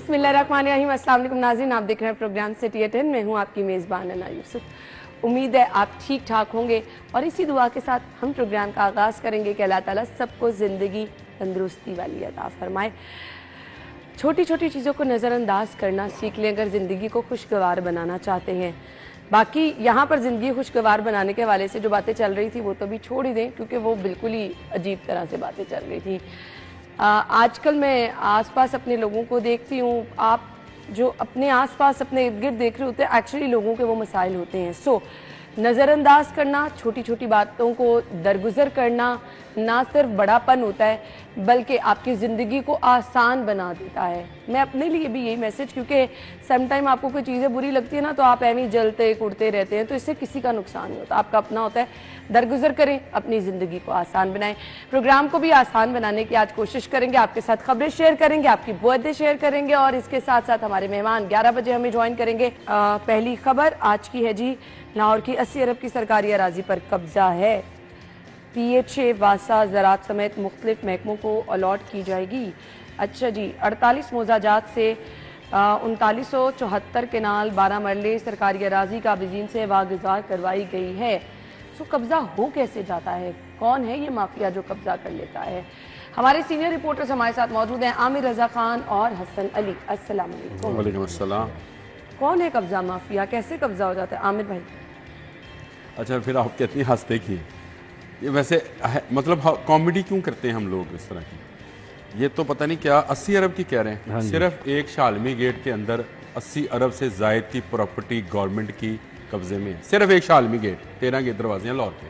बिस्मिल्लाहिर्रहमानिर्रहीम। अस्सलाम वालेकुम नाज़रीन, आप देख रहे हैं प्रोग्राम सिटी एट 10। मैं हूँ आपकी मेज़बान अना यूसुफ। उम्मीद है आप ठीक ठाक होंगे और इसी दुआ के साथ हम प्रोग्राम का आगाज़ करेंगे कि अल्लाह ताला सबको ज़िंदगी तंदुरुस्ती वाली अता फरमाए। छोटी छोटी चीज़ों को नज़रअंदाज करना सीख लें अगर ज़िंदगी को खुशगवार बनाना चाहते हैं। बाकी यहाँ पर ज़िंदगी खुशगवार बनाने के हवाले से जो बातें चल रही थी वो तो भी छोड़ ही दें, क्योंकि वो बिल्कुल ही अजीब तरह से बातें चल रही थी। आजकल मैं आसपास अपने लोगों को देखती हूँ, आप जो अपने आसपास अपने इर्द गिर्द देख रहे होते हैं, एक्चुअली लोगों के वो मसाइल होते हैं। सो नज़रअंदाज करना, छोटी छोटी बातों को दरगुजर करना ना सिर्फ बड़ापन होता है बल्कि आपकी ज़िंदगी को आसान बना देता है। मैं अपने लिए भी यही मैसेज, क्योंकि समटाइम आपको कोई चीज़ें बुरी लगती है ना तो आप ऐਵੇਂ जलते कुड़ते रहते हैं, तो इससे किसी का नुकसान नहीं होता, आपका अपना होता है। दरगुजर करें, अपनी ज़िंदगी को आसान बनाएं। प्रोग्राम को भी आसान बनाने की आज कोशिश करेंगे, आपके साथ खबरें शेयर करेंगे, आपकी बुआतें शेयर करेंगे और इसके साथ साथ हमारे मेहमान 11 बजे हमें ज्वाइन करेंगे। पहली खबर आज की है जी, लाहौर की 80 अरब की सरकारी अराजी पर कब्जा है। PHA, वासा, ज़राअत समेत मुख्तलिफ महकमों को अलॉट की जाएगी। अच्छा जी, 48 मोजाजात से 3974 केनाल 12 मरले सरकारी अराजी काबिज़ीन से वागुज़ार करवाई गई है। सो कब्जा हो कैसे जाता है, कौन है ये माफिया जो कब्जा कर लेता है? हमारे सीनियर रिपोर्टर्स हमारे साथ मौजूद हैं, आमिर रजा खान और हसन अली। अस्सलाम वालेकुम। वालेकुम अस्सलाम। कौन है कब्जा माफिया, कैसे कब्जा हो जाता है आमिर भाई? अच्छा, फिर आप कहती हैं हंसते की ये वैसे मतलब कॉमेडी क्यों करते हैं हम लोग इस तरह की? ये तो पता नहीं क्या 80 अरब की कह रहे हैं। सिर्फ एक शालमी गेट के अंदर 80 अरब से जायद की प्रॉपर्टी गवर्नमेंट की कब्जे में है। सिर्फ एक शालमी गेट, 13 गेट दरवाजे हैं लाहौर के,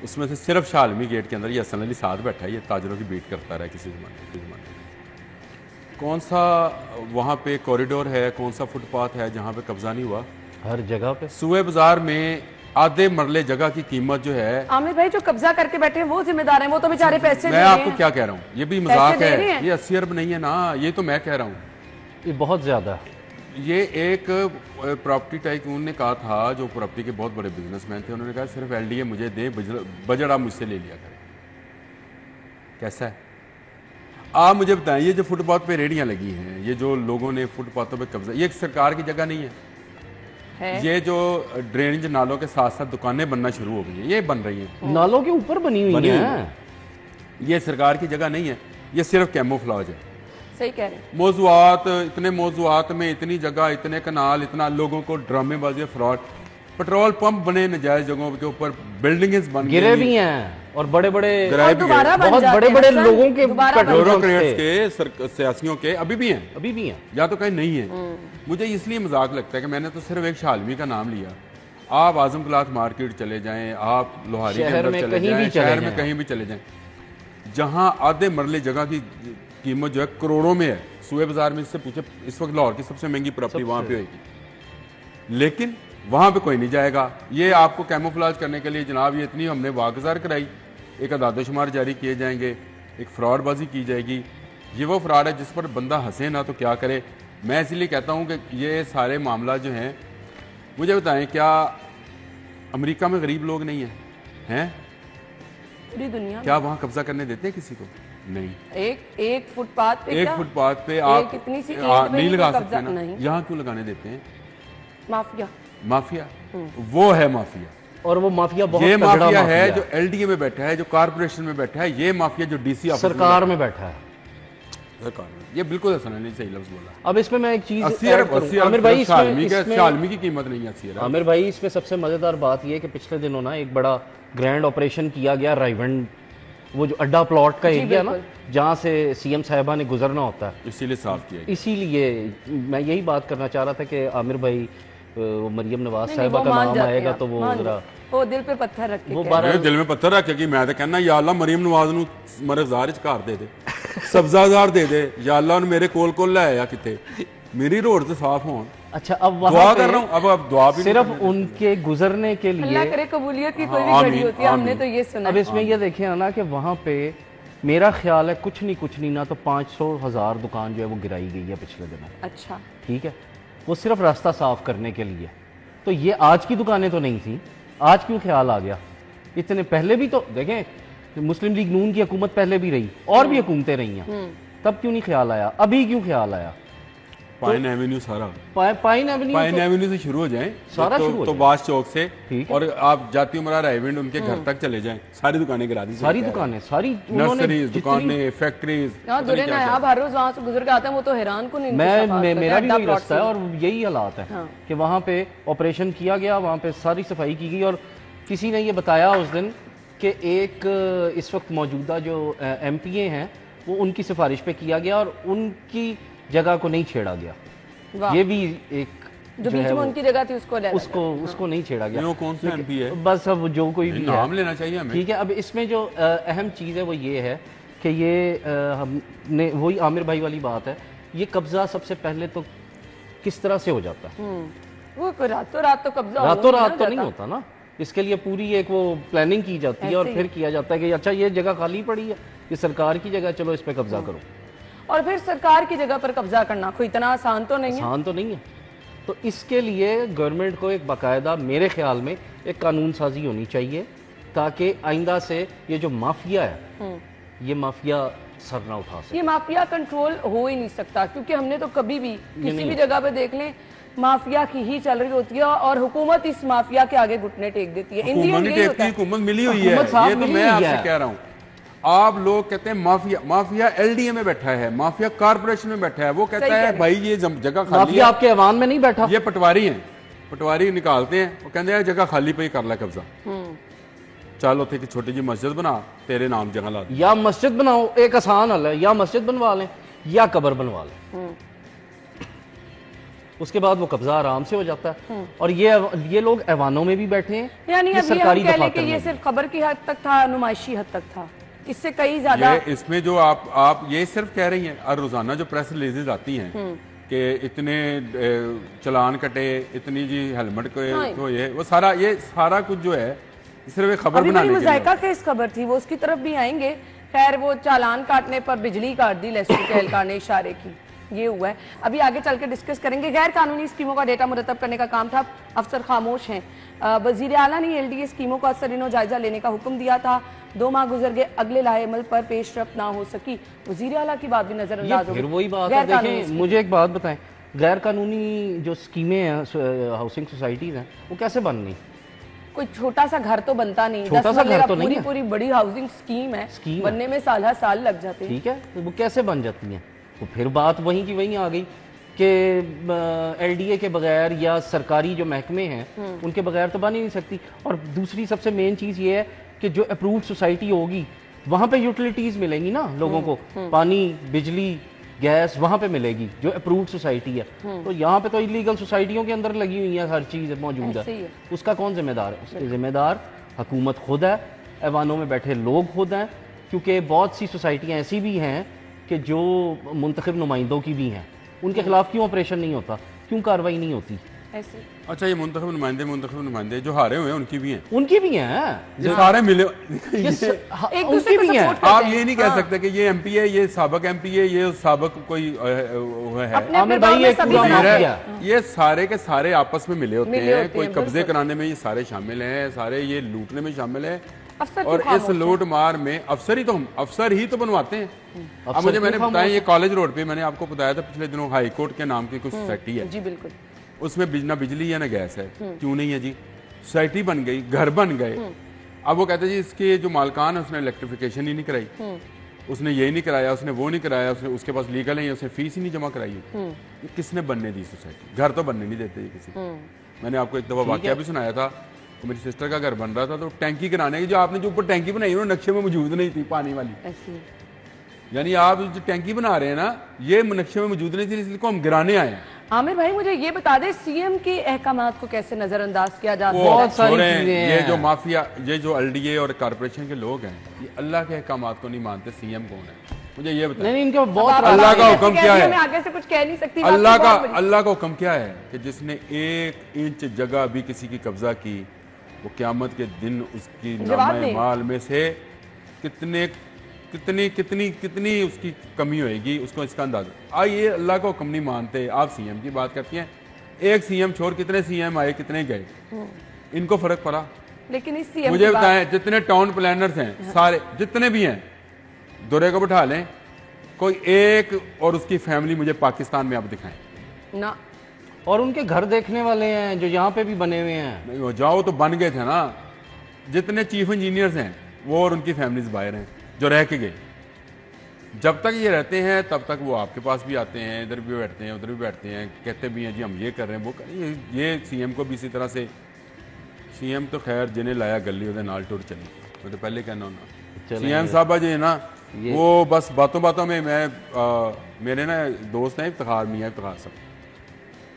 उसमें से सिर्फ शालमी गेट के अंदर ये हसन अली साथ बैठा है, ये ताजरों की बीट करता रहा किसी जमाने में। कौन सा वहाँ पे कॉरिडोर है, कौन सा फुटपाथ है जहाँ पे कब्जा नहीं हुआ? हर जगह पे। सुए बाजार में आधे मरले जगह की कीमत जो है, आमिर भाई जो कब्जा करके बैठे हैं वो जिम्मेदार हैं, वो तो बेचारे पैसे मैं आपको क्या कह रहा हूँ, ये भी मजाक है। ये 80 अरब नहीं है ना, ये तो मैं कह रहा हूँ, ये बहुत ज्यादा है। ये एक प्रॉपर्टी टाइकून ने कहा था, जो प्रॉपर्टी के बहुत बड़े बिजनेसमैन थे, उन्होंने कहा सिर्फ LDA मुझे दे, बजट आप मुझसे ले लिया करें। कैसा है आप मुझे बताएं? ये जो फुटपाथ पे रेहड़ियां लगी हैं, ये जो लोगों ने फुटपाथों पे कब्जा, ये सरकार की जगह नहीं है। ये जो ड्रेनेज नालों के साथ साथ दुकानें बनना शुरू हो गई हैं, ये बन रही हैं, नालों के ऊपर बनी हुई हैं। ये सरकार की जगह नहीं है, ये सिर्फ कैमोफ्लाज है। सही कह रहे हैं। मौजूआत, इतने मौजूआत में इतनी जगह, इतने कनाल, इतना लोगों को ड्रामेबाजी, फ्रॉड, पेट्रोल पंप बने नजायज जगहों के ऊपर, बिल्डिंग्स बन गिरे भी हैं और बड़े बड़े बहुत बड़े बड़े लोगों के सियासियों के अभी भी हैं, या तो कहीं नहीं है। मुझे इसलिए मजाक लगता है कि मैंने तो सिर्फ एक शालमी का नाम लिया। आप आजम क्लाथ मार्केट चले जाएं, आप लोहारी के अंदर चले जाएं, शहर में कहीं भी चले जाएं, जहां आधे मरले जगह की कीमत जो है करोड़ों में है। सुए बाजार में इससे पूछे, इस वक्त लाहौर की सबसे महंगी प्रॉपर्टी वहां पे होगी, लेकिन वहां पे कोई नहीं जाएगा। ये आपको कैमोफ्लाज करने के लिए जनाब ये इतनी हमने वागुज़ार कराई, एक अदादोशुमार जारी किए जाएंगे, एक फ्रॉडबाजी की जाएगी। ये वो फ्रॉड है जिस पर बंदा हंसे ना तो क्या करे। मैं इसलिए कहता हूँ कि ये सारे मामला जो हैं, मुझे बताएं क्या अमेरिका में गरीब लोग नहीं हैं? पूरी दुनिया क्या वहाँ कब्जा करने देते हैं किसी को? नहीं। एक फुटपाथ पे आप कितनी सी नहीं लगा सकते ना, यहाँ क्यों लगाने देते हैं? माफिया वो है माफिया, और वो माफिया बहुत ये माफिया है जो LDA में बैठा है, जो कारपोरेशन में बैठा है, ये माफिया जो DC सरकार में बैठा है। ये बिल्कुल हसन अली सही लफ्ज बोला। अब इसमें मैं एक चीज, आमिर भाई, शालमी की कीमत नहीं है 80 अरब। आमिर भाई, इसमें सबसे मजेदार बात यह है कि पिछले दिनों ना एक बड़ा ग्रैंड ऑपरेशन किया गया रायवंड, वो जो अड्डा प्लॉट का एरिया ना जहाँ से CM साहिबा ने गुजरना होता है, इसीलिए साफ किया। इसीलिए मैं यही बात करना चाह रहा था कि आमिर भाई, वो मरियम नवाज साहिबा का नाम आएगा तो वो जरा वो दिल पे पत्थर रख के दिल में पत्थर रख के मैं तो कहना, या अल्लाह मरियम नवाज नूं मरज़ार च घर दे दे, सब्जाजार दे दे, या अल्लाह मेरे कोल ले आया किते, मेरी रोड से साफ हों। अच्छा, अब वहां दुआ कर रहा हूं, अब दुआ भी सिर्फ उनके गुजरने के लिए, अल्लाह करे कबूलियत की कोई भी घड़ी होती है, हमने तो ये सुना। अब इसमें ये देखिए ना कि वहां पे मेरा ख्याल है कुछ नहीं ना तो 500,000 दुकान जो है वो गिराई गई है पिछले दिनों। अच्छा, ठीक है, वो सिर्फ रास्ता साफ करने के लिए। तो ये आज की दुकानें तो नहीं थी, आज क्यों ख्याल आ गया? इतने पहले भी तो देखें, मुस्लिम लीग नून की हुकूमत पहले भी रही और भी हुकूमतें रही हैं, तब क्यों नहीं ख्याल आया, अभी क्यों ख्याल आया? पाइन एवेन्यू सारा, पाइन एवेन्यू से शुरू हो जाए सारा शुरू तो बास चौक से, ठीक है, और आप जाती उमरा रायविंड उनके घर तक चले जाएं, सारी दुकानें गिरा दी, सारी दुकानें, सारी नर्सरीज, दुकानें, फैक्ट्रीज। आप हर रोज वहाँ से गुजर के आते हैं, वो तो हैरान को नहीं। मेरा भी वही रास्ता है और यही हालात है कि वहाँ पे ऑपरेशन किया गया, वहाँ पे सारी सफाई की गई, और किसी ने ये बताया उस दिन कि एक इस वक्त मौजूदा जो MPA हैं वो उनकी सिफारिश पे किया गया और उनकी जगह को नहीं छेड़ा गया। ये भी एक जो बीच में उनकी जगह थी उसको नहीं छेड़ा गया। कौन सा MP है? बस अब जो कोई भी नाम लेना चाहिए हमें। ठीक है, अब इसमें जो अहम चीज़ है वो ये है कि ये हमने वही आमिर भाई वाली बात है, ये कब्जा सबसे पहले तो किस तरह से हो जाता है? वो रातों रात तो कब्जा रातों रात तो नहीं होता ना, इसके लिए पूरी एक वो प्लानिंग की जाती है और फिर किया जाता है कि अच्छा ये जगह खाली पड़ी है, ये सरकार की जगह, चलो इस पे कब्जा करो। और फिर सरकार की जगह पर कब्जा करना कोई इतना आसान तो नहीं है। आसान तो नहीं है। तो इसके लिए गवर्नमेंट को एक बाकायदा, मेरे ख्याल में एक कानून साजी होनी चाहिए ताकि आइंदा से ये जो माफिया है ये माफिया सर ना उठा सके। ये माफिया कंट्रोल हो ही नहीं सकता, क्योंकि हमने तो कभी भी किसी भी जगह पे देख लें माफिया की ही चल रही होती है और हुकूमत इस माफिया के आगे घुटने टेक देती है। हुकूमत मिली हुई है, ये तो मैं आपसे कह रहा हूँ। आप लोग कहते हैं माफिया, माफिया LDA में बैठा है, माफिया कारपोरेशन में बैठा है, वो कहता है भाई ये जगह खाली है, आपके ऐवान में नहीं बैठा, ये पटवारी हैं, पटवारी निकालते हैं, वो कहते हैं जगह खाली पे ही कर ला कब्जा, चलो थे कि छोटी जी मस्जिद बना तेरे नाम जगह ला, या मस्जिद बनाओ, एक आसान हल है, या मस्जिद बनवा लें या कब्र बनवा लें, उसके बाद वो कब्जा आराम से हो जाता है। और ये लोग ऐवानों में भी बैठे हैं, यानी ये सरकारी दफातर में, ये सिर्फ खबर की हद तक था, नुमाइशी हद तक था, इससे कई ज्यादा। इसमें जो आप ये सिर्फ कह रही हैं, और रोजाना जो प्रेस रिलीजेज आती हैं कि इतने चलान कटे, इतनी जी हेलमेट को तो ये वो सारा कुछ जो है सिर्फ एक खबर बनाने के लिए। मुज़ायका केस खबर थी, वो उसकी तरफ भी आएंगे। खैर वो चालान काटने पर बिजली काट दी लेस्टर के एहलकार ने इशारे की, ये हुआ है। अभी आगे चल के डिस्कस करेंगे। गैर कानूनी स्कीमों का डेटा मुरतब करने का काम था, अफसर खामोश हैं। वजीर आला ने LDA स्कीमों का असर जायजा लेने का हुक्म दिया था, 2 माह गुजर गए, अगले लाहे अमल पर पेशरफ ना हो सकी। वजीर आला की बात भी नजरअंदाज हो गई। वही बात है, देखें मुझे एक बात बताएं, गैर कानूनी जो स्कीमें हैं, हाउसिंग सोसाइटीज हैं, वो कैसे बन रही? कोई छोटा सा घर तो बनता नहीं, छोटा सा घर तो नहीं है, पूरी बड़ी हाउसिंग स्कीम है, बनने में साल लग जाते हैं। ठीक है, तो वो कैसे बन जाती हैं? तो फिर बात वहीं की वहीं आ गई कि LDA के बगैर या सरकारी जो महकमे हैं उनके बगैर तो बन ही नहीं सकती। और दूसरी सबसे मेन चीज़ ये है कि जो अप्रूव्ड सोसाइटी होगी वहाँ पे यूटिलिटीज़ मिलेंगी ना लोगों को, पानी, बिजली, गैस वहाँ पे मिलेगी जो अप्रूव्ड सोसाइटी है। तो यहाँ पे तो इलीगल सोसाइटियों के अंदर लगी हुई है, हर चीज़ मौजूद है। उसका कौन जिम्मेदार है? उसके जिम्मेदार हुकूमत खुद है, ऐवानों में बैठे लोग खुद हैं, क्योंकि बहुत सी सोसाइटियाँ ऐसी भी हैं कि जो मुंतखब नुमाइंदों की भी हैं, उनके खिलाफ क्यों ऑपरेशन नहीं होता, क्यों कार्रवाई नहीं होती? ऐसे। अच्छा, ये मुंतखब नुमाइंदे जो हारे हुए हैं उनकी भी हैं, ये सारे मिले एक दूसरे को सपोर्ट करते आप ये नहीं कह सकते कि ये MP है, ये साबक MP है, ये साबक कोई है। आमिर भाई ये सारे के सारे आपस में मिले होते हैं, कोई कब्जे कराने में ये सारे शामिल हैं, सारे ये लूटने में शामिल है। और इस लूट मार में अफसर ही तो बनवाते हैं। अब मैंने बताया, ये कॉलेज रोड पे मैंने आपको बताया था पिछले दिनों, हाई कोर्ट के नाम की कुछ सोसाइटी है जी, बिल्कुल, उसमें ना बिजली है ना गैस है। क्यों नहीं है जी? सोसाइटी बन गई, घर बन गए। अब वो कहते जी इसके जो मालकान है उसने इलेक्ट्रिफिकेशन ही नहीं कराई, उसने ये नहीं कराया, उसने वो नहीं कराया, उसके पास लीगल है, उसने फीस ही नहीं जमा कराई। ये किसने बनने दी सोसाइटी? घर तो बनने नहीं देते किसी। मैंने आपको एक दफा वाकया भी सुनाया था, तो मेरी सिस्टर का घर बन रहा था, तो टैंकी कराने की जो आपने जो ऊपर टैंकी बनाई है नक्शे में मौजूद नहीं थी, पानी वाली। यानी आप जो टैंकी बना रहे हैं ना, ये नक्शे में मौजूद नहीं थी, इसलिए हम गिराने आए हैं। आमिर भाई मुझे ये बता दे, CM के अहकामात को कैसे नजरअंदाज किया जाता है? बहुत सारी चीजें हैं। ये जो माफिया, ये जो LDA और कारपोरेशन के लोग हैं, ये अल्लाह के अहकामात को नहीं मानते। CM कौन है मुझे ये बताएं। नहीं, इनका बहुत अल्लाह का हुक्म क्या है? मैं आगे से कुछ कह नहीं सकती। अल्लाह का हुक्म क्या है कि जिसने 1 इंच जगह भी किसी की कब्जा की, वो क़यामत के दिन उसकी नामे माल में से कितनी उसकी कमी होएगी, उसको इसका अंदाजा। ये अल्लाह का हुक्म नहीं मानते। आप CM की बात करती हैं, एक CM छोड़ कितने CM आए, कितने गए, इनको फर्क पड़ा? लेकिन इस CM मुझे बताएं, जितने टाउन प्लानर्स हैं सारे जितने भी हैं, दुरे को बिठा लें, कोई एक और उसकी फैमिली मुझे पाकिस्तान में अब दिखाएं ना। और उनके घर देखने वाले हैं जो यहाँ पे भी बने हुए हैं। नहीं, वो जाओ तो बन गए थे ना। जितने चीफ इंजीनियर्स हैं वो और उनकी फैमिलीज बाहर हैं जो रह के गए। जब तक ये रहते हैं तब तक वो आपके पास भी आते हैं, इधर भी बैठते हैं, उधर भी बैठते हैं, कहते भी हैं जी हम ये कर रहे हैं वो कर रहे हैं। ये सीएम को भी इसी तरह से, सीएम तो खैर जिन्हें लाया गली उधर नाल टूर चली, मैं तो पहले कहना होना सीएम साहबा जो है ना वो बस बातों बातों में मेरे ना दोस्त हैं इफ्तिखार मियाँ इफ्तिखार साहब,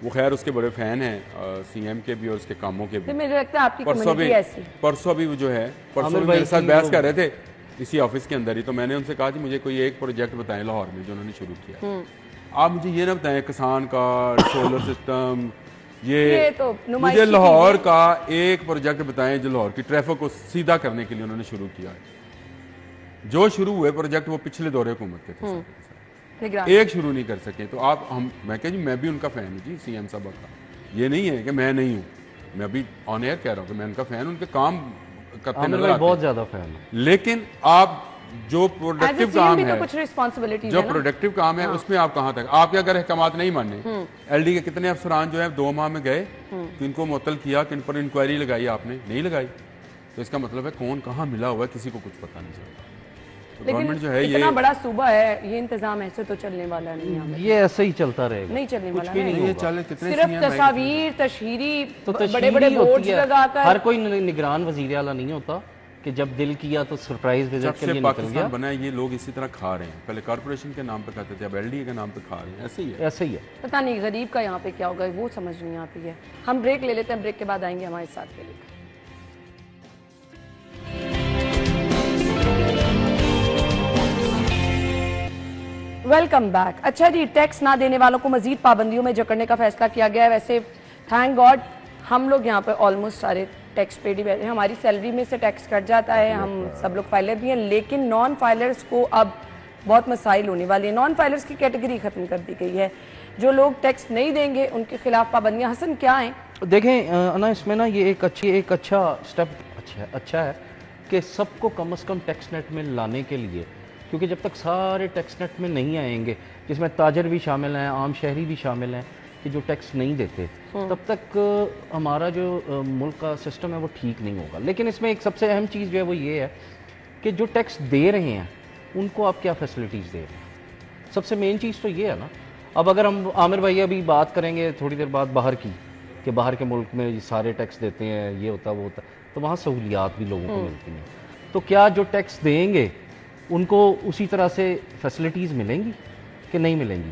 वो खैर उसके बड़े फैन हैं सीएम के भी और उसके कामों के भी। मुझे लगता है आपकी कम्युनिटी ऐसी। परसों भी वो जो है परसों भी मेरे साथ बहस कर रहे थे इसी ऑफिस के अंदर ही, तो मैंने उनसे कहा कि मुझे कोई एक प्रोजेक्ट बताएं लाहौर में जो उन्होंने शुरू किया। आप मुझे ये ना बताएं किसान कार्ड, सोलर सिस्टम, ये तो मुझे लाहौर का एक प्रोजेक्ट बताएं जो लाहौर की ट्रैफिक को सीधा करने के लिए उन्होंने शुरू किया है। जो शुरू हुए प्रोजेक्ट वो पिछले दौरे हुकूमत के थे, एक शुरू नहीं कर सके। तो आप मैं कह जी मैं भी उनका फैन हूँ जी सीएम साहब का, ये नहीं है कि मैं नहीं हूँ, मैं अभी ऑन एयर कह रहा हूँ कि मैं उनका फैन, उनके काम करते नजर आते बहुत ज्यादा फैन है। लेकिन आप जो प्रोडक्टिव काम है, कुछ रिस्पांसिबिलिटी जो प्रोडक्टिव काम है उसमें आप कहाँ तक, आपके अगर अहकामात नहीं माने, एलडी के कितने अफसरान जो है 2 माह में गए तो इनको मुअत्तल किया कि इन पर इंक्वायरी लगाई, आपने नहीं लगाई, तो इसका मतलब है कौन कहाँ मिला हुआ है किसी को कुछ पता नहीं चलता। लेकिन जो है इतना बड़ा सूबा है, ये इंतजाम ऐसे तो चलने वाला नहीं है, ये ऐसे ही चलता रहेगा, नहीं चलने वाला है। नहीं चले कितने सिर्फ तस्वीर तशहीरी तो बड़े-बड़े बोर्ड लगाकर, हर कोई निगरान वजीर आला नहीं होता कि जब दिल किया तो सरप्राइज विजिट के लिए निकल गया। बना ये लोग इसी तरह खा रहे हैं, पहले कॉर्पोरेशन के नाम पे खाते थे, अब एलडीए के नाम पे खा रहे हैं, ऐसे ही है। पता नहीं गरीब का यहाँ पे क्या होगा वो समझ नहीं आती है। हम ब्रेक ले लेते हैं, ब्रेक के बाद आएंगे हमारे साथ के लिए। Welcome back. अच्छा जी, टैक्स ना देने वालों को मजीद पाबंदियों में जकड़ने का फैसला किया गया है। वैसे थैंक गॉड हम लोग यहाँ पे ऑलमोस्ट सारे टैक्स पेड ही बैठे हैं, हमारी सैलरी में से टैक्स कट जाता है, हम सब लोग फाइलर भी हैं, लेकिन नॉन फाइलर्स को अब बहुत मसाइल होने वाली है। नॉन फाइलर्स की कैटेगरी खत्म कर दी गई है, जो लोग टैक्स नहीं देंगे उनके खिलाफ पाबंदियां। हसन क्या है? देखें अना, इसमें ना ये एक अच्छा स्टेप अच्छा है कि सबको कम से कम टैक्स नेट में लाने के लिए, क्योंकि जब तक सारे टैक्स नेट में नहीं आएंगे, जिसमें ताजर भी शामिल हैं, आम शहरी भी शामिल हैं, कि जो टैक्स नहीं देते, तब तक हमारा जो मुल्क का सिस्टम है वो ठीक नहीं होगा। लेकिन इसमें एक सबसे अहम चीज़ जो है वो ये है कि जो टैक्स दे रहे हैं उनको आप क्या फैसिलिटीज़ दे रहे हैं। सबसे मेन चीज़ तो ये है ना। अब अगर हम आमिर भाई अभी बात करेंगे थोड़ी देर बाद बाहर की, कि बाहर के मुल्क में सारे टैक्स देते हैं, ये होता वो होता, तो वहाँ सहूलियात भी लोगों को मिलती हैं। तो क्या जो टैक्स देंगे उनको उसी तरह से फैसिलिटीज़ मिलेंगी कि नहीं मिलेंगी?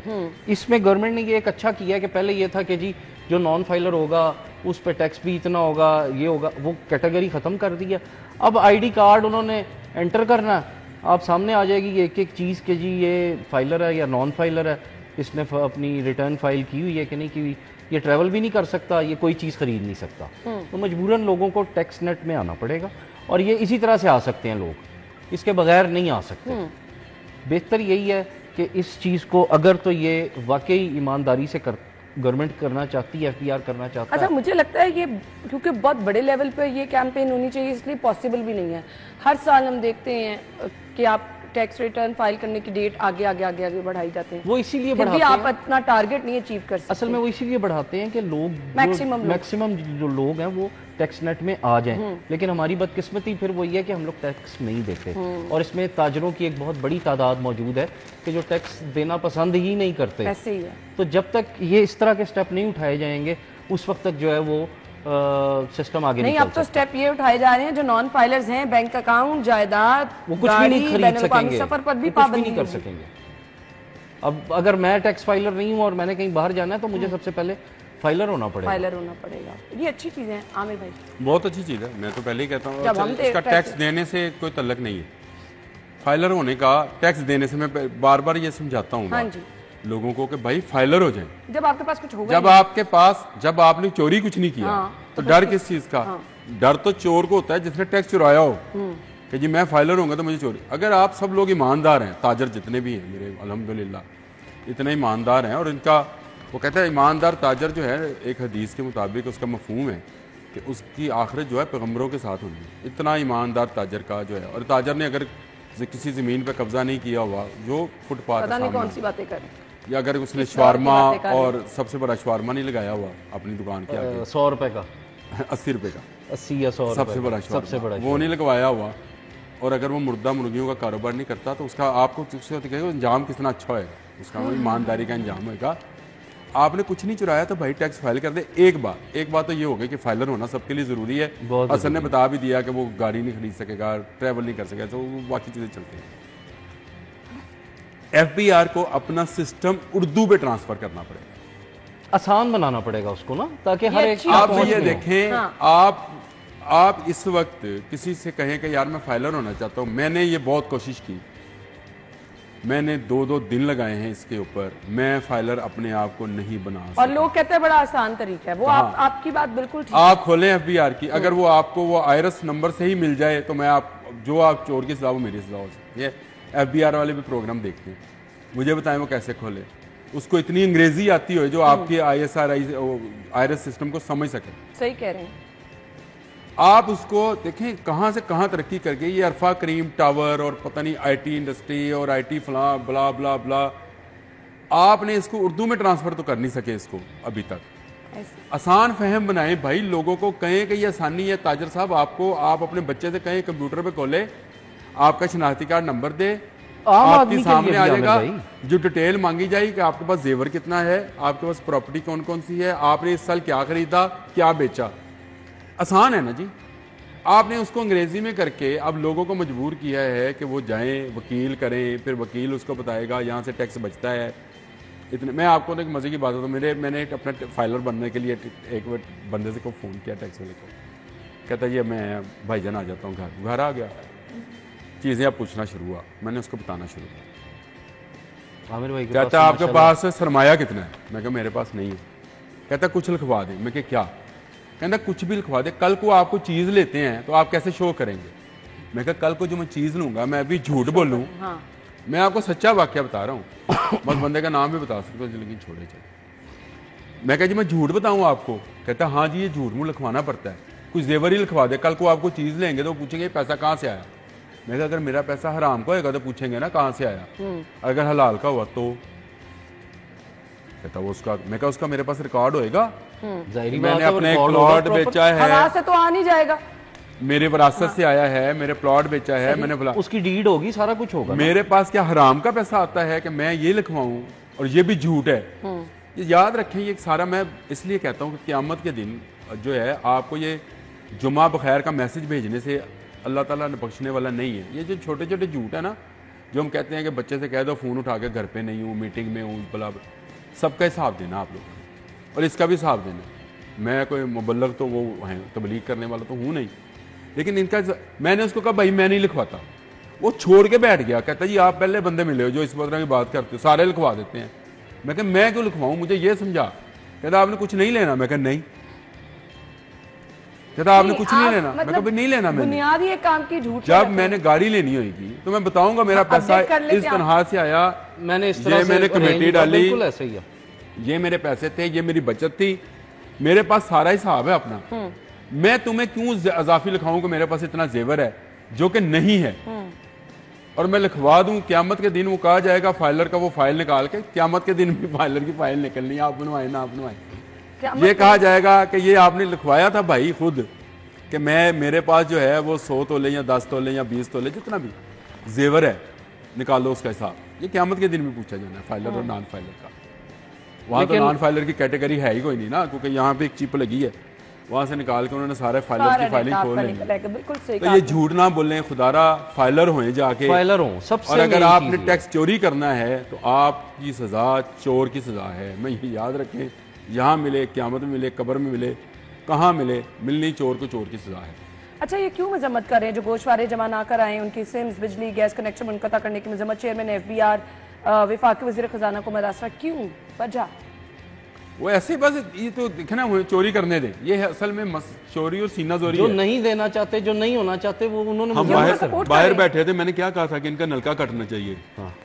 इसमें गवर्नमेंट ने ये एक अच्छा किया है कि पहले ये था कि जी जो नॉन फाइलर होगा उस पर टैक्स भी इतना होगा, ये होगा, वो कैटेगरी ख़त्म कर दिया। अब आईडी कार्ड उन्होंने एंटर करना, आप सामने आ जाएगी एक एक चीज़ कि जी ये फाइलर है या नॉन फाइलर है, इसने अपनी रिटर्न फाइल की हुई है कि नहीं की हुई, ये ट्रैवल भी नहीं कर सकता, ये कोई चीज़ खरीद नहीं सकता। तो मजबूरन लोगों को टैक्स नेट में आना पड़ेगा, और ये इसी तरह से आ सकते हैं लोग, इसके बगैर नहीं आ सकते। बेहतर यही है कि इस चीज़ को अगर तो ये वाकई ईमानदारी से गवर्नमेंट करना चाहती है, एफबीआर करना चाहता है। अच्छा, मुझे लगता है ये क्योंकि बहुत बड़े लेवल पे ये कैंपेन होनी चाहिए, इसलिए पॉसिबल भी नहीं है। हर साल हम देखते हैं कि आप टैक्स रिटर्न फाइल करने की डेट आगे बढ़ाई जाते हैं। वो इसीलिए बढ़ाते हैं, आप अपना टारगेट नहीं अचीव कर सकते। असल में वो इसीलिए बढ़ाते हैं कि लोग मैक्सिमम जो लोग हैं वो टैक्स नेट में आ जाएं। लेकिन हमारी बदकिस्मती फिर वही है कि हम लोग टैक्स नहीं देते, और इसमें ताजरों की एक बहुत बड़ी तादाद मौजूद है कि जो टैक्स देना पसंद ही नहीं करते। ऐसे ही है। तो जब तक ये इस तरह के स्टेप नहीं उठाए जाएंगे उस वक्त तक जो है वो सिस्टम आगे नहीं। अब तो स्टेप ये उठाए जा रहे हैं, जो नॉन फाइलर्स हैं बैंक अकाउंट, जायदाद, वो कुछ भी नहीं खरीद सकेंगे, सफर पर भी पाबंदी नहीं कर सकेंगे। अब अगर मैं टैक्स फाइलर नहीं हूँ और मैंने कहीं बाहर जाना है तो मुझे सबसे पहले फाइलर होना पड़ेगा। ये अच्छी चीज़ है आमिर भाई, बहुत अच्छी चीज़ है। मैं तो पहले ही कहता हूँ इसका टैक्स देने से कोई तल्लक नहीं है, फाइलर होने का, टैक्स देने से। मैं बार बार ये समझाता हूँ लोगों को कि भाई फाइलर हो जाए जब आपके पास कुछ होगा, जब आपने चोरी कुछ नहीं किया। तो डर किस चीज का? डर तो चोर को होता है जिसने टैक्स चुराया हो, कि जी मैं फाइलर होऊंगा तो मुझे चोरी। अगर आप सब लोग ईमानदार हैं, ताजर जितने भी हैं मेरे अल्हम्दुलिल्लाह इतने ईमानदार हैं, और इनका वो कहते हैं ईमानदार ताजर जो है एक हदीस के मुताबिक उसका मफहूम है कि उसकी आखिरत जो है पैगम्बरों के साथ होगी। इतना ईमानदार ताजर का जो है, और ताजर ने अगर किसी ज़मीन पे कब्जा नहीं किया हुआ, जो फुटपाथ पता नहीं सामने, कौन सी बातें कर रहे हैं। या अगर उसने किस दौर की शवारमा बातें कर रहे हैं? और सबसे बड़ा शवारमा नहीं लगाया हुआ अपनी दुकान के आगे 100 रुपए का, 80 रुपए का 80 या 100 सबसे बड़ा सबसे बड़ा वो नहीं लगवाया हुआ, और अगर वो मुर्दा मुर्गियों का कारोबार नहीं करता तो उसका आपको अंजाम कितना अच्छा होएगा, उसका वो ईमानदारी का अंजाम होएगा। आपने कुछ नहीं चुराया तो भाई टैक्स फाइल कर दे। एक बात तो ये हो गई कि फाइलर होना सबके लिए ज़रूरी है। हसन ने बता भी दिया कि वो गाड़ी नहीं खरीद सकेगा, ट्रैवल नहीं कर सकेगा, तो वो बाकी चीज़ें चलती हैं। FBR को अपना सिस्टम उर्दू पे ट्रांसफर करना पड़ेगा, आसान बनाना पड़ेगा उसको ना, ताकि हर एक आप ये देखें। आप इस वक्त किसी से कहें कि यार मैं फाइलर होना चाहता हूं, मैंने ये बहुत कोशिश की, मैंने 2-2 दिन लगाए हैं इसके ऊपर, मैं फाइलर अपने आप को नहीं बना सकता। और लोग कहते हैं बड़ा आसान तरीका है वो। आपकी बात बिल्कुल ठीक आप खोलें FBR की, अगर वो आपको वो आयरस नंबर से ही मिल जाए तो मैं जो आप चोर की सजा वो मेरी सजा हो सकती है। FBR वाले भी प्रोग्राम देखते हैं, मुझे बताएं वो कैसे खोले। उसको इतनी अंग्रेजी आती हो जो आपके आयरस सिस्टम को समझ सके। सही कह रहे हैं आप उसको देखें कहां से कहां तरक्की कर गई। ये अरफा करीम टावर और पता नहीं IT इंडस्ट्री और IT फला ब्ला ब्ला ब्ला, आपने इसको उर्दू में ट्रांसफर तो कर नहीं सके इसको अभी तक। आसान फहम बनाएं भाई, लोगों को कहें कि ये आसानी है। ताजर साहब आप अपने बच्चे से कहें कंप्यूटर पे खोले, आपका शनाख्ती कार्ड नंबर दे, आपके सामने आ जाएगा जो डिटेल मांगी जाएगी कि आपके पास जेवर कितना है, आपके पास प्रॉपर्टी कौन कौन सी है, आपने इस साल क्या खरीदा क्या बेचा। आसान है ना जी। आपने उसको अंग्रेजी में करके अब लोगों को मजबूर किया है कि वो जाएं वकील करें, फिर वकील उसको बताएगा यहाँ से टैक्स बचता है इतने। मैं आपको एक मजे की बात होता हूँ, मैंने अपना फाइलर बनने के लिए एक बंदे से को फ़ोन किया टैक्स वाले को, कहता ये मैं भाईजान आ जाता हूँ घर आ गया, चीज़ें अब पूछना शुरू हुआ, मैंने उसको बताना शुरू किया। आमिर भाई कहता आपके पास सरमाया कितना है? मैं कहा मेरे पास नहीं है। कहता कुछ लिखवा दें। मैं क्या? कहता कुछ भी लिखवा दे। कल को आपको चीज़ लेते हैं तो आप कैसे शो करेंगे? मैं कहा कल को जो मैं चीज़ लूंगा मैं अभी झूठ बोलूँ? मैं आपको सच्चा वाक्य बता रहा हूँ, बस बंदे का नाम भी बता सकते हो लेकिन छोड़े चले। मैं कहा जी मैं झूठ बताऊँ आपको? कहता हाँ जी ये झूठ मुँह लिखवाना पड़ता है, कुछ जेवर ही लिखवा दे, कल को आपको चीज़ लेंगे तो पूछेंगे पैसा कहाँ से आया। मैं कहा अगर मेरा पैसा हराम का होगा तो पूछेंगे ना कहाँ से आया, अगर हलाल का हुआ तो। कहता वो उसका, मैं कहा उसका मेरे पास रिकॉर्ड होएगा, मैंने अपने प्लॉट बेचा है, से तो आ नहीं जाएगा, मेरे विरासत से आया है, मेरे प्लॉट बेचा है मैंने, उसकी डीड होगी, सारा कुछ होगा। मेरे पास क्या हराम का पैसा आता है कि मैं ये लिखवाऊं और ये भी झूठ है। ये याद रखें, ये सारा मैं इसलिए कहता हूँ कि क़यामत के दिन जो है आपको ये जुमा बखैर का मैसेज भेजने से अल्लाह ताला ने बख्शने वाला नहीं है। ये जो छोटे छोटे झूठ है ना, जो हम कहते हैं कि बच्चे से कह दो फ़ोन उठा के घर पे नहीं हूँ, मीटिंग में हूँ, भला सबका हिसाब देना आप लोगों ने, और इसका भी हिसाब देना। मैं कोई मुबल्लग तो वो है, तबलीग करने वाला तो हूँ नहीं, लेकिन इनका मैंने उसको कहा भाई मैं नहीं लिखवाता। वो छोड़ के बैठ गया, कहता जी आप पहले बंदे मिले हो जो इस तरह की बात करते हो, सारे लिखवा देते हैं। मैं कहा मैं क्यों लिखवाऊँ, मुझे ये समझा। कहता आपने कुछ नहीं लेना? मैं कहा नहीं। कहता आपने कुछ नहीं लेना? मैं कहा नहीं लेना। मैंने बुनियादी एक काम की झूठ, जब मैंने गाड़ी लेनी होगी तो मैं बताऊंगा मेरा पैसा इस तरह से आया, मैंने इस तरह मैंने कमेटी डाली, ऐसे ही है, ये मेरे पैसे थे, ये मेरी बचत थी, मेरे पास सारा हिसाब है अपना। मैं तुम्हें क्यों अजाफी लिखाऊं कि मेरे पास इतना जेवर है जो कि नहीं है, और मैं लिखवा दूं। क्यामत के दिन वो कहा जाएगा फाइलर का, वो फाइल निकाल के क्यामत के दिन भी फाइलर की फाइल निकलनी, आप बनवाए ना आप बनवाए, ये कहा जाएगा कि ये आपने लिखवाया था भाई खुद कि मैं मेरे पास जो है वो 100 तोले या 10 तोले या 20 तोले जितना भी जेवर है निकालो उसका हिसाब। ये क्यामत के दिन भी पूछा जाना है फाइलर और नॉन फाइलर का। वहाँ तो नॉन फाइलर की कैटेगरी है ही कोई नहीं ना, क्योंकि यहाँ पे एक चिप लगी है, वहाँ से निकाल के उन्होंने सारे फाइलर की फाइलिंग खोल ली। तो ये झूठ ना बोलें, खुदारा फाइलर हों जाके, फाइलर हों सबसे। और अगर आपने टैक्स चोरी करना है तो आपकी सजा चोर की सजा है। मैं ये याद रखें, यहाँ मिले, क़यामत में मिले, कब्र में मिले, कहाँ मिले, मिलनी चोर को चोर की सजा है। अच्छा ये क्यों मजम्मत कर रहे हैं जो गोशवारे जमा ना कर आए, उनकी सिम्स बिजली गैस कनेक्शन मुनक़ता करने की मजम्मत चेयरमैन FBR वफाकी वज़ीर ख़जाना को मरासरा, क्यों वजह? वो ऐसे बस ये तो देखना चोरी करने दे, ये है असल में चोरी और सीना जोरी। जो नहीं देना चाहते, जो नहीं होना चाहते, वो उन्होंने हम बाहर बैठे थे, मैंने क्या कहा था कि इनका नलका कटना चाहिए,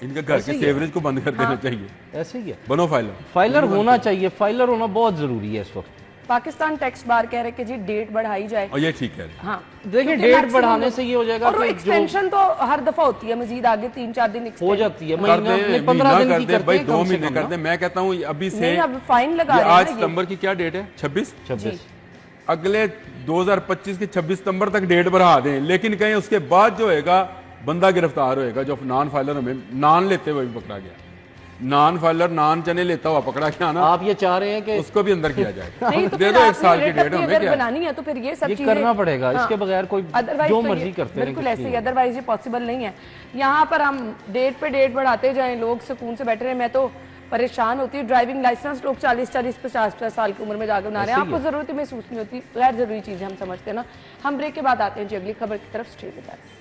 इनके घर के सीवरेज को बंद कर देना चाहिए। ऐसे ही है। बनो फाइलर, फाइलर होना चाहिए, फाइलर होना बहुत जरूरी है इस वक्त। पाकिस्तान टैक्स बार कह रहे कि जी डेट बढ़ाई जाए, और ये ठीक है। हाँ देखिए डेट बढ़ाने से ये हो जाएगा और एक्सटेंशन तो हर दफा होती है, मजीद आगे 3-4 दिन हो जाती है, कर दे, 15 दिन की कर दे भाई, 2 कम से महीने कम कर दे। मैं कहता हूँ अभी से अब फाइन लगा रहे आज हैं ना सितंबर की क्या डेट है, 26, जी। अगले 2025 के 26 सितंबर तक डेट बढ़ा दें, लेकिन कहीं उसके बाद जो होएगा बंदा गिरफ्तार होएगा जो नॉन फाइलर हमें नान लेते हुए भी पकड़ा गया, नॉन फाइलर नान चने लेता हुआ पकड़ा गया ना, आप ये चाह रहे हैं कि उसको भी अंदर किया जाए। नहीं तो दे फिर दो 1 आपने साल की रेट डेट, अपनी हमें अगर क्या बनानी है तो फिर ये सब ये चीजें करना पड़ेगा, हाँ, इसके बगैर कोई अदरवाइज जो तो मर्जी करते रहे, बिल्कुल ऐसे ही, अदरवाइज ये पॉसिबल नहीं है। यहाँ पर हम डेट पे डेट बढ़ाते जाएं, लोग सुकून से बैठे रहे। मैं तो परेशान होती हूँ, ड्राइविंग लाइसेंस लोग 40-40, 50-50 साल की उम्र में जाकर बना रहे हैं, आपको जरूरत ही महसूस नहीं होती। गैर जरूरी चीजें हम समझते हैं ना। हम ब्रेक के बाद आते हैं जी अगली खबर की तरफ। Stay with us.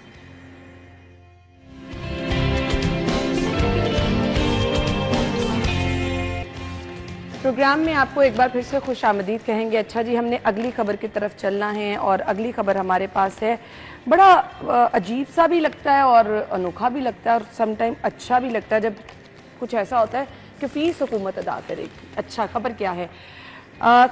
प्रोग्राम में आपको एक बार फिर से खुशामदीद कहेंगे। अच्छा जी, हमने अगली खबर की तरफ चलना है और अगली खबर हमारे पास है, बड़ा अजीब सा भी लगता है और अनोखा भी लगता है और समटाइम अच्छा भी लगता है जब कुछ ऐसा होता है कि फीस हुकूमत अदा करेगी। अच्छा, खबर क्या है?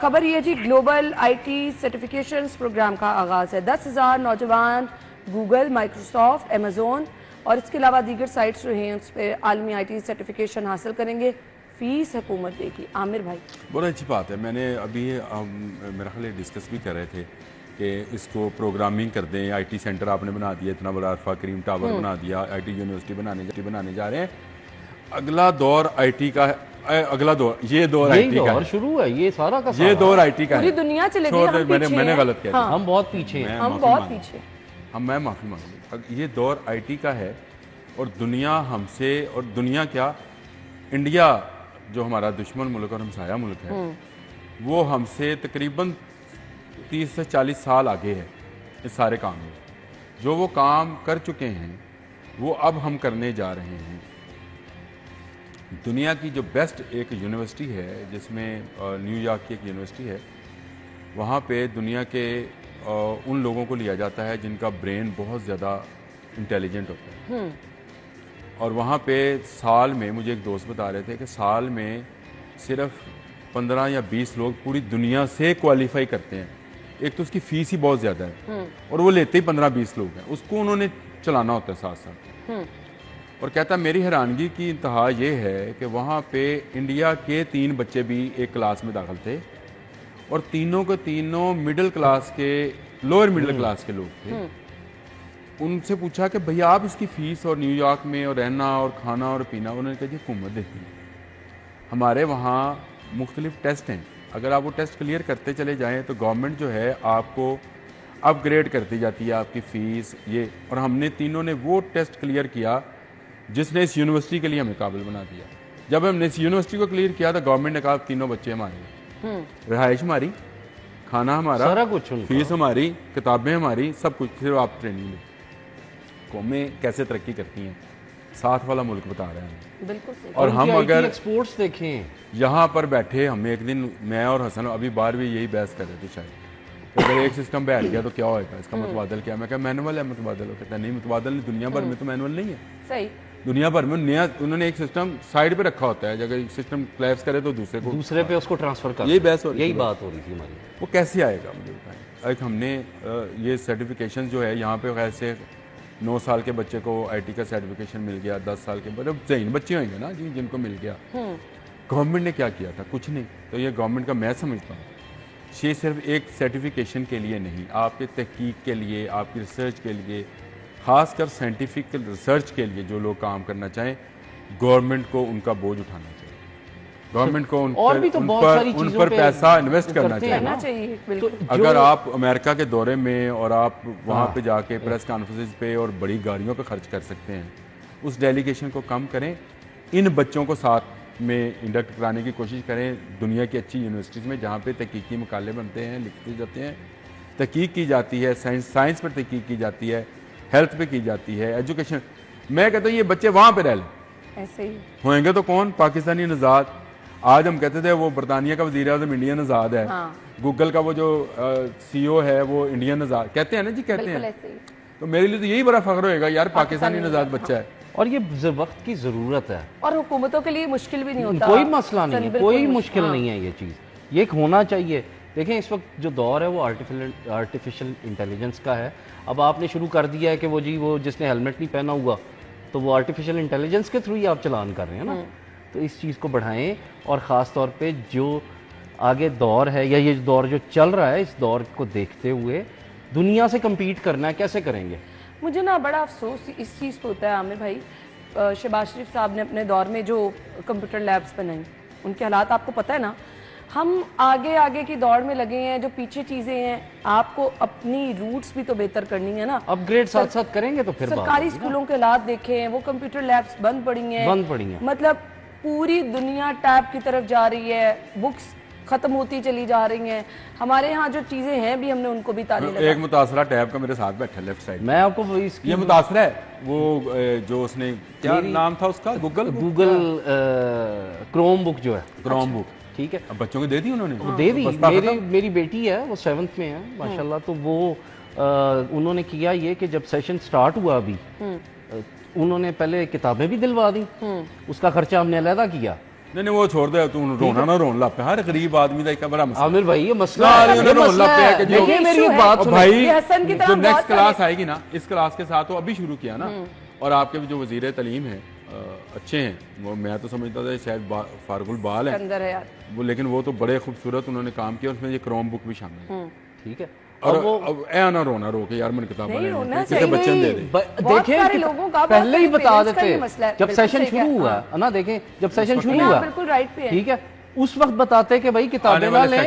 खबर ये जी, ग्लोबल IT सर्टिफिकेशंस प्रोग्राम का आगाज़ है। 10,000 नौजवान गूगल, माइक्रोसॉफ्ट, अमेजोन और इसके अलावा दीगर साइट्स जो हैं उस पर आलमी IT सर्टिफिकेशन हासिल करेंगे। फीस हुकूमत देगी। आमिर भाई, बहुत अच्छी बात है। मैंने अभी मेरा ख्याल डिस्कस भी कर रहे थे कि इसको प्रोग्रामिंग कर दें। IT सेंटर आपने बना दिया, इतना बड़ा अरफा करीम टावर बना दिया, IT यूनिवर्सिटी बनाने जा रहे हैं। अगला दौर IT का है, अगला दौर ये दौर IT का है, शुरू है ये सारा का ये दौर IT का है। पूरी दुनिया चलेगी, हम पीछे मैंने हैं। गलत कह दिया, हम बहुत पीछे हैं, हम बहुत पीछे। मैं माफी मांगू। ये दौर IT का है और दुनिया हमसे, और दुनिया क्या, इंडिया जो हमारा दुश्मन मुल्क और हमसाया मुल्क है, वो हमसे तकरीबन 30 से 40 साल आगे है इस सारे काम में। जो वो काम कर चुके हैं वो अब हम करने जा रहे हैं। दुनिया की जो बेस्ट एक यूनिवर्सिटी है, जिसमें न्यूयॉर्क की एक यूनिवर्सिटी है, वहाँ पे दुनिया के उन लोगों को लिया जाता है जिनका ब्रेन बहुत ज़्यादा इंटेलिजेंट होता है। और वहाँ पे साल में, मुझे एक दोस्त बता रहे थे कि साल में सिर्फ 15 या 20 लोग पूरी दुनिया से क्वालिफाई करते हैं। एक तो उसकी फ़ीस ही बहुत ज़्यादा है और वो लेते ही 15-20 लोग हैं, उसको उन्होंने चलाना होता है साथ साथ। और कहता मेरी हैरानगी की इंतहा ये है कि वहाँ पे इंडिया के 3 बच्चे भी एक क्लास में दाखिल थे और तीनों के तीनों मिडिल क्लास के, लोअर मिडिल क्लास के लोग थे। उनसे पूछा कि भैया आप इसकी फ़ीस और न्यूयॉर्क में और रहना और खाना और पीना, उन्होंने कहा जी हुकूमत देती है। हमारे वहाँ मुख्तलिफ टेस्ट हैं, अगर आप वो टेस्ट क्लियर करते चले जाएं तो गवर्नमेंट जो है आपको अपग्रेड करती जाती है आपकी फ़ीस ये। और हमने तीनों ने वो टेस्ट क्लियर किया जिसने इस यूनिवर्सिटी के लिए हमें काबिल बना दिया। जब हमने इस यूनिवर्सिटी को क्लियर किया तो गवर्नमेंट ने कहा तीनों बच्चे हमारे, रिहाइश हमारी, खाना हमारा, सारा कुछ, फीस हमारी, किताबें हमारी, सब कुछ, फिर आप ट्रेनिंग लें। कौमें कैसे तरक्की करती हैं, साथ वाला मुल्क बता रहे हैं। बिल्कुल सही। और हम अगर एक्सपोर्ट्स देखें, यहाँ पर बैठे, हम एक दिन, मैं और हसन अभी बार भी यही बहस कर रहे थे शायद, तो अगर एक सिस्टम बैठ गया तो क्या होगा, इसका मुतबादल क्या? मैं कहा मैनुअल है मुतबादल। हो कहता नहीं मुतबादल नहीं, दुनिया भर में तो मैनुअल नहीं है। सही, दुनिया भर में नया उन्होंने एक सिस्टम साइड पे रखा होता है, अगर एक सिस्टम क्लैप्स करे तो दूसरे पे उसको ट्रांसफर कर, यही बहस हो रही, यही बात हो रही थी हमारी। वो कैसे आएगा मुझे बताएं। एक हमने ये सर्टिफिकेशन जो है यहाँ पे कैसे 9 साल के बच्चे को IT का सर्टिफिकेशन मिल गया, 10 साल के जहीन बच्चे होंगे ना जिनको मिल गया। गवर्नमेंट ने क्या किया था? कुछ नहीं। तो ये गवर्नमेंट का, मैं समझता हूँ ये सिर्फ एक सर्टिफिकेशन के लिए नहीं, आपके तहकीक के लिए, आपकी रिसर्च के लिए, खासकर साइंटिफिक रिसर्च के लिए जो लोग काम करना चाहें, गवर्नमेंट को उनका बोझ उठाना चाहिए। गवर्नमेंट को उन पर पैसा इन्वेस्ट करना चाहिए। तो अगर आप अमेरिका के दौरे में और आप वहाँ पे जाके प्रेस कॉन्फ्रेंस पे और बड़ी गाड़ियों पे खर्च कर सकते हैं, उस डेलीगेशन को कम करें, इन बच्चों को साथ में इंडक्ट कराने की कोशिश करें दुनिया की अच्छी यूनिवर्सिटीज़ में, जहाँ पे तहकीकी मुकाले बनते हैं, लिखते जाते हैं, तहकीक की जाती है, साइंस पर तहकीक की जाती है, हेल्थ पे की जाती है, एजुकेशन। मैं कहता हूँ ये बच्चे वहाँ पे रह लें, ऐसे ही होंगे तो कौन? पाकिस्तानी नज़ाद। आज हम कहते थे वो बरतानिया का वज़ीर आज़म इंडियन नज़ाद है, गूगल का वो जो CEO है वो इंडियन नज़ाद कहते हैं ना जी, कहते हैं। तो मेरे लिए तो यही बड़ा फख्र होएगा यार, पाकिस्तानी नज़ाद बच्चा है। और ये वक्त की जरूरत है, और हुकूमतों के लिए मुश्किल भी नहीं होता, कोई मसला नहीं है, कोई मुश्किल नहीं है। ये चीज़ ये होना चाहिए देखें इस वक्त जो दौर है वो आर्टिफिशियल इंटेलिजेंस का है। अब आपने शुरू कर दिया है कि वो जी वो जिसने हेलमेट नहीं पहना हुआ तो वो आर्टिफिशियल इंटेलिजेंस के थ्रू ही आप चलान कर रहे हैं ना। तो इस चीज़ को बढ़ाएं और ख़ास तौर पे जो आगे दौर है या ये दौर जो चल रहा है इस दौर को देखते हुए दुनिया से कम्पीट करना है, कैसे करेंगे? मुझे ना बड़ा अफसोस इस चीज़ पर होता है आमिर भाई, शहबाज शरीफ साहब ने अपने दौर में जो कंप्यूटर लैब्स बनाई उनके हालात आपको पता है ना। हम आगे आगे की दौड़ में लगे हैं, जो पीछे चीज़ें हैं आपको अपनी रूट्स भी तो बेहतर करनी है ना। अपग्रेड साथ साथ करेंगे तो फिर सरकारी स्कूलों के हालात देखें, वो कंप्यूटर लैब्स बंद पड़ी हैं, मतलब पूरी दुनिया टैब की तरफ जा रही है, बुक्स खत्म होती चली जा रही हैं। हमारे यहाँ जो चीजें हैं भी हमने उनको भी ताले लगा। एक मुतासरा टैब का मेरे साथ बैठा लेफ्ट साइड, मैं आपको ये मुतासरा है वो जो उसने क्या नाम था उसका, गूगल क्रोम बुक जो है, क्रोम बुक, ठीक है। अब बच्चों को दे दी उन्होंने, वो दे दी। मेरी बेटी है वो 7th में है माशाल्लाह। तो वो उन्होंने किया ये कि जब सेशन स्टार्ट हुआ अभी उन्होंने पहले किताबें भी दिलवा दी, उसका खर्चा हमने अलहदा किया। नहीं वो छोड़ दे, तू रोना ना रोन लग पे, हर गरीब आदमी का एक बड़ा मसला। आमिर भाई ये मसला है, देखिए मेरी एक बात सुनो भाई, जो नेक्स्ट क्लास आएगी ना इस क्लास के साथ वो अभी शुरू किया ना, और आपके जो वजीर तालीम है अच्छे हैं, वो मैं तो समझता था शायद फारुकुल बाल है अंदर है यार वो, लेकिन वो तो बड़े खूबसूरत उन्होंने काम किया, उसमें ये क्रोम बुक भी शामिल है, ठीक है। और अब ऐ ना रोना रो के यार मन किताब किसी बच्चन दे दे। देखें पहले ही बता देते जब सेशन शुरू हुआ ना, देखें जब सेशन शुरू हुआ बिल्कुल राइट पे है, ठीक है, उस वक्त बताते कि भाई किताबें ना लें,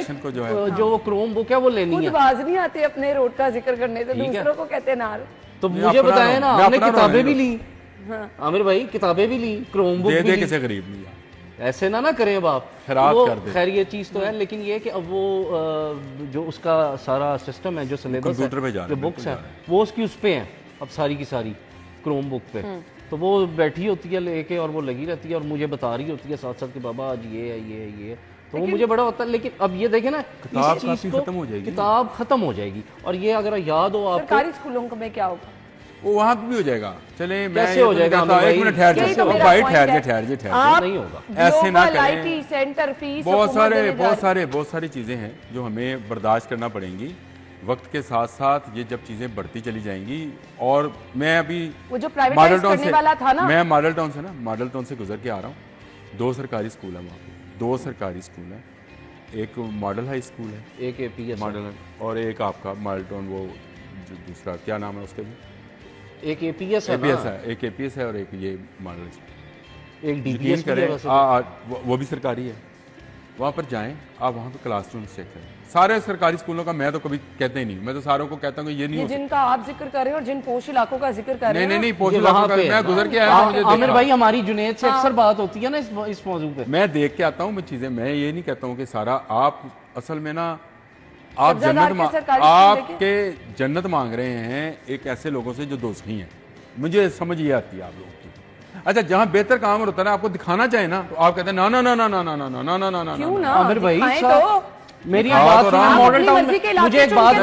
जो वो क्रोम बुक है वो लेनी है। आवाज नहीं आती अपने रोड का जिक्र करने से, दूसरों को कहते ना। तो मुझे बताएं ना, आपने किताबें भी ली आमिर भाई, किताबें भी ली, क्रोम बुक भी किसे गरीब नहीं, ऐसे ना करें अब आप, खैर ये चीज तो है, लेकिन ये कि अब वो जो उसका सारा सिस्टम है, जो सिलेबस है, जो बुक्स हैं वो उसकी उस पे हैं अब सारी की सारी क्रोम बुक पे, तो वो बैठी होती है लेके और वो लगी रहती है और मुझे बता रही होती है साथ साथ कि बाबा आज ये है ये है ये, तो वो मुझे बड़ा होता है। लेकिन अब ये देखें ना, किताब खत्म हो जाएगी, किताब खत्म हो जाएगी। और ये अगर याद हो आपको, सरकारी स्कूलों में क्या होगा, वो वहाँ पे भी हो जाएगा। चले मैं कैसे हो जाएगा? एक मिनट ठहर जाए भाई, ठहर जाए नहीं होगा, ऐसे ना करें। सेंटर फीस बहुत सारी चीजें हैं जो हमें बर्दाश्त करना पड़ेंगी वक्त के साथ साथ, ये जब चीजें बढ़ती चली जाएंगी। और मैं अभी वो जो मॉडल टाउन से वाला था ना, मैं मॉडल टाउन से गुजर के आ रहा हूँ। 2 सरकारी स्कूल है वहाँ पे, 2 सरकारी स्कूल है, एक मॉडल हाई स्कूल है, एक APS मॉडल, और एक आपका मॉडल टाउन वो दूसरा क्या नाम है उसके भी, एक APS है, एक APS है और एक ये मॉडल, एक DPS करें वो भी सरकारी है। वहाँ पर जाएं आप, वहाँ पे क्लासरूम चेक करें। सारे सरकारी स्कूलों का मैं तो कभी कहते ही नहीं, मैं तो सारों को कहता हूँ ये नहीं, जिनका आप जिक्र कर रहे हो और जिन पोश इलाकों का जिक्र कर रहे हैं, नहीं पोश इलाकों का मैं गुजर के आया हूँ। आमिर भाई हमारी जुनैद से अक्सर बात होती है ना इस मौजू पे, मैं देख के आता हूँ मैं चीजें, मैं ये नहीं कहता हूँ कि सारा आप असल में ना आप आपके जन्नत मांग रहे हैं एक ऐसे लोगों से जो दोस्ती हैं, मुझे समझ ये आती है आप लोगों की। अच्छा जहाँ बेहतर काम होता है ना, आपको दिखाना चाहे ना, तो आप कहते हैं ना ना ना ना ना ना ना ना ना ना ना। आमिर भाई मेरी बात मॉडल टाउन में मुझे एक बात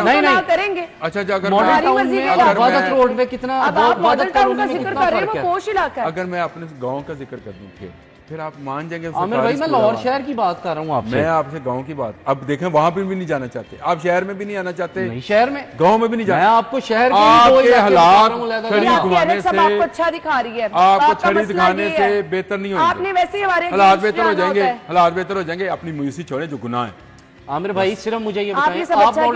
नहीं करेंगे। अच्छा अगर मॉडल टाउन में वादत रोड में कितना, मॉडल टाउन का जिक्र कर रहे हैं, वो पोश इलाका है। अगर मैं अपने गाँव का जिक्र कर दूं फिर आप मान जाएंगे। आमिर भाई मैं लाहौर शहर की बात कर रहा हूँ आपसे, मैं आपसे गांव की बात। अब देखें वहां पे भी नहीं जाना चाहते आप, शहर में भी नहीं आना चाहते, नहीं शहर में, गांव में भी नहीं जाना। मैं आपको शहर के हालात छड़ी घुमाने से आपको अच्छा दिखा रही है, आपको छड़ी दिखाने से बेहतर नहीं होगा। आपने वैसे ही हमारे हालात बेहतर हो जाएंगे, हालात बेहतर हो जाएंगे। अपनी मायूसी छोड़े जो गुनाह है। आमिर भाई सिर्फ मुझे ये बताएं,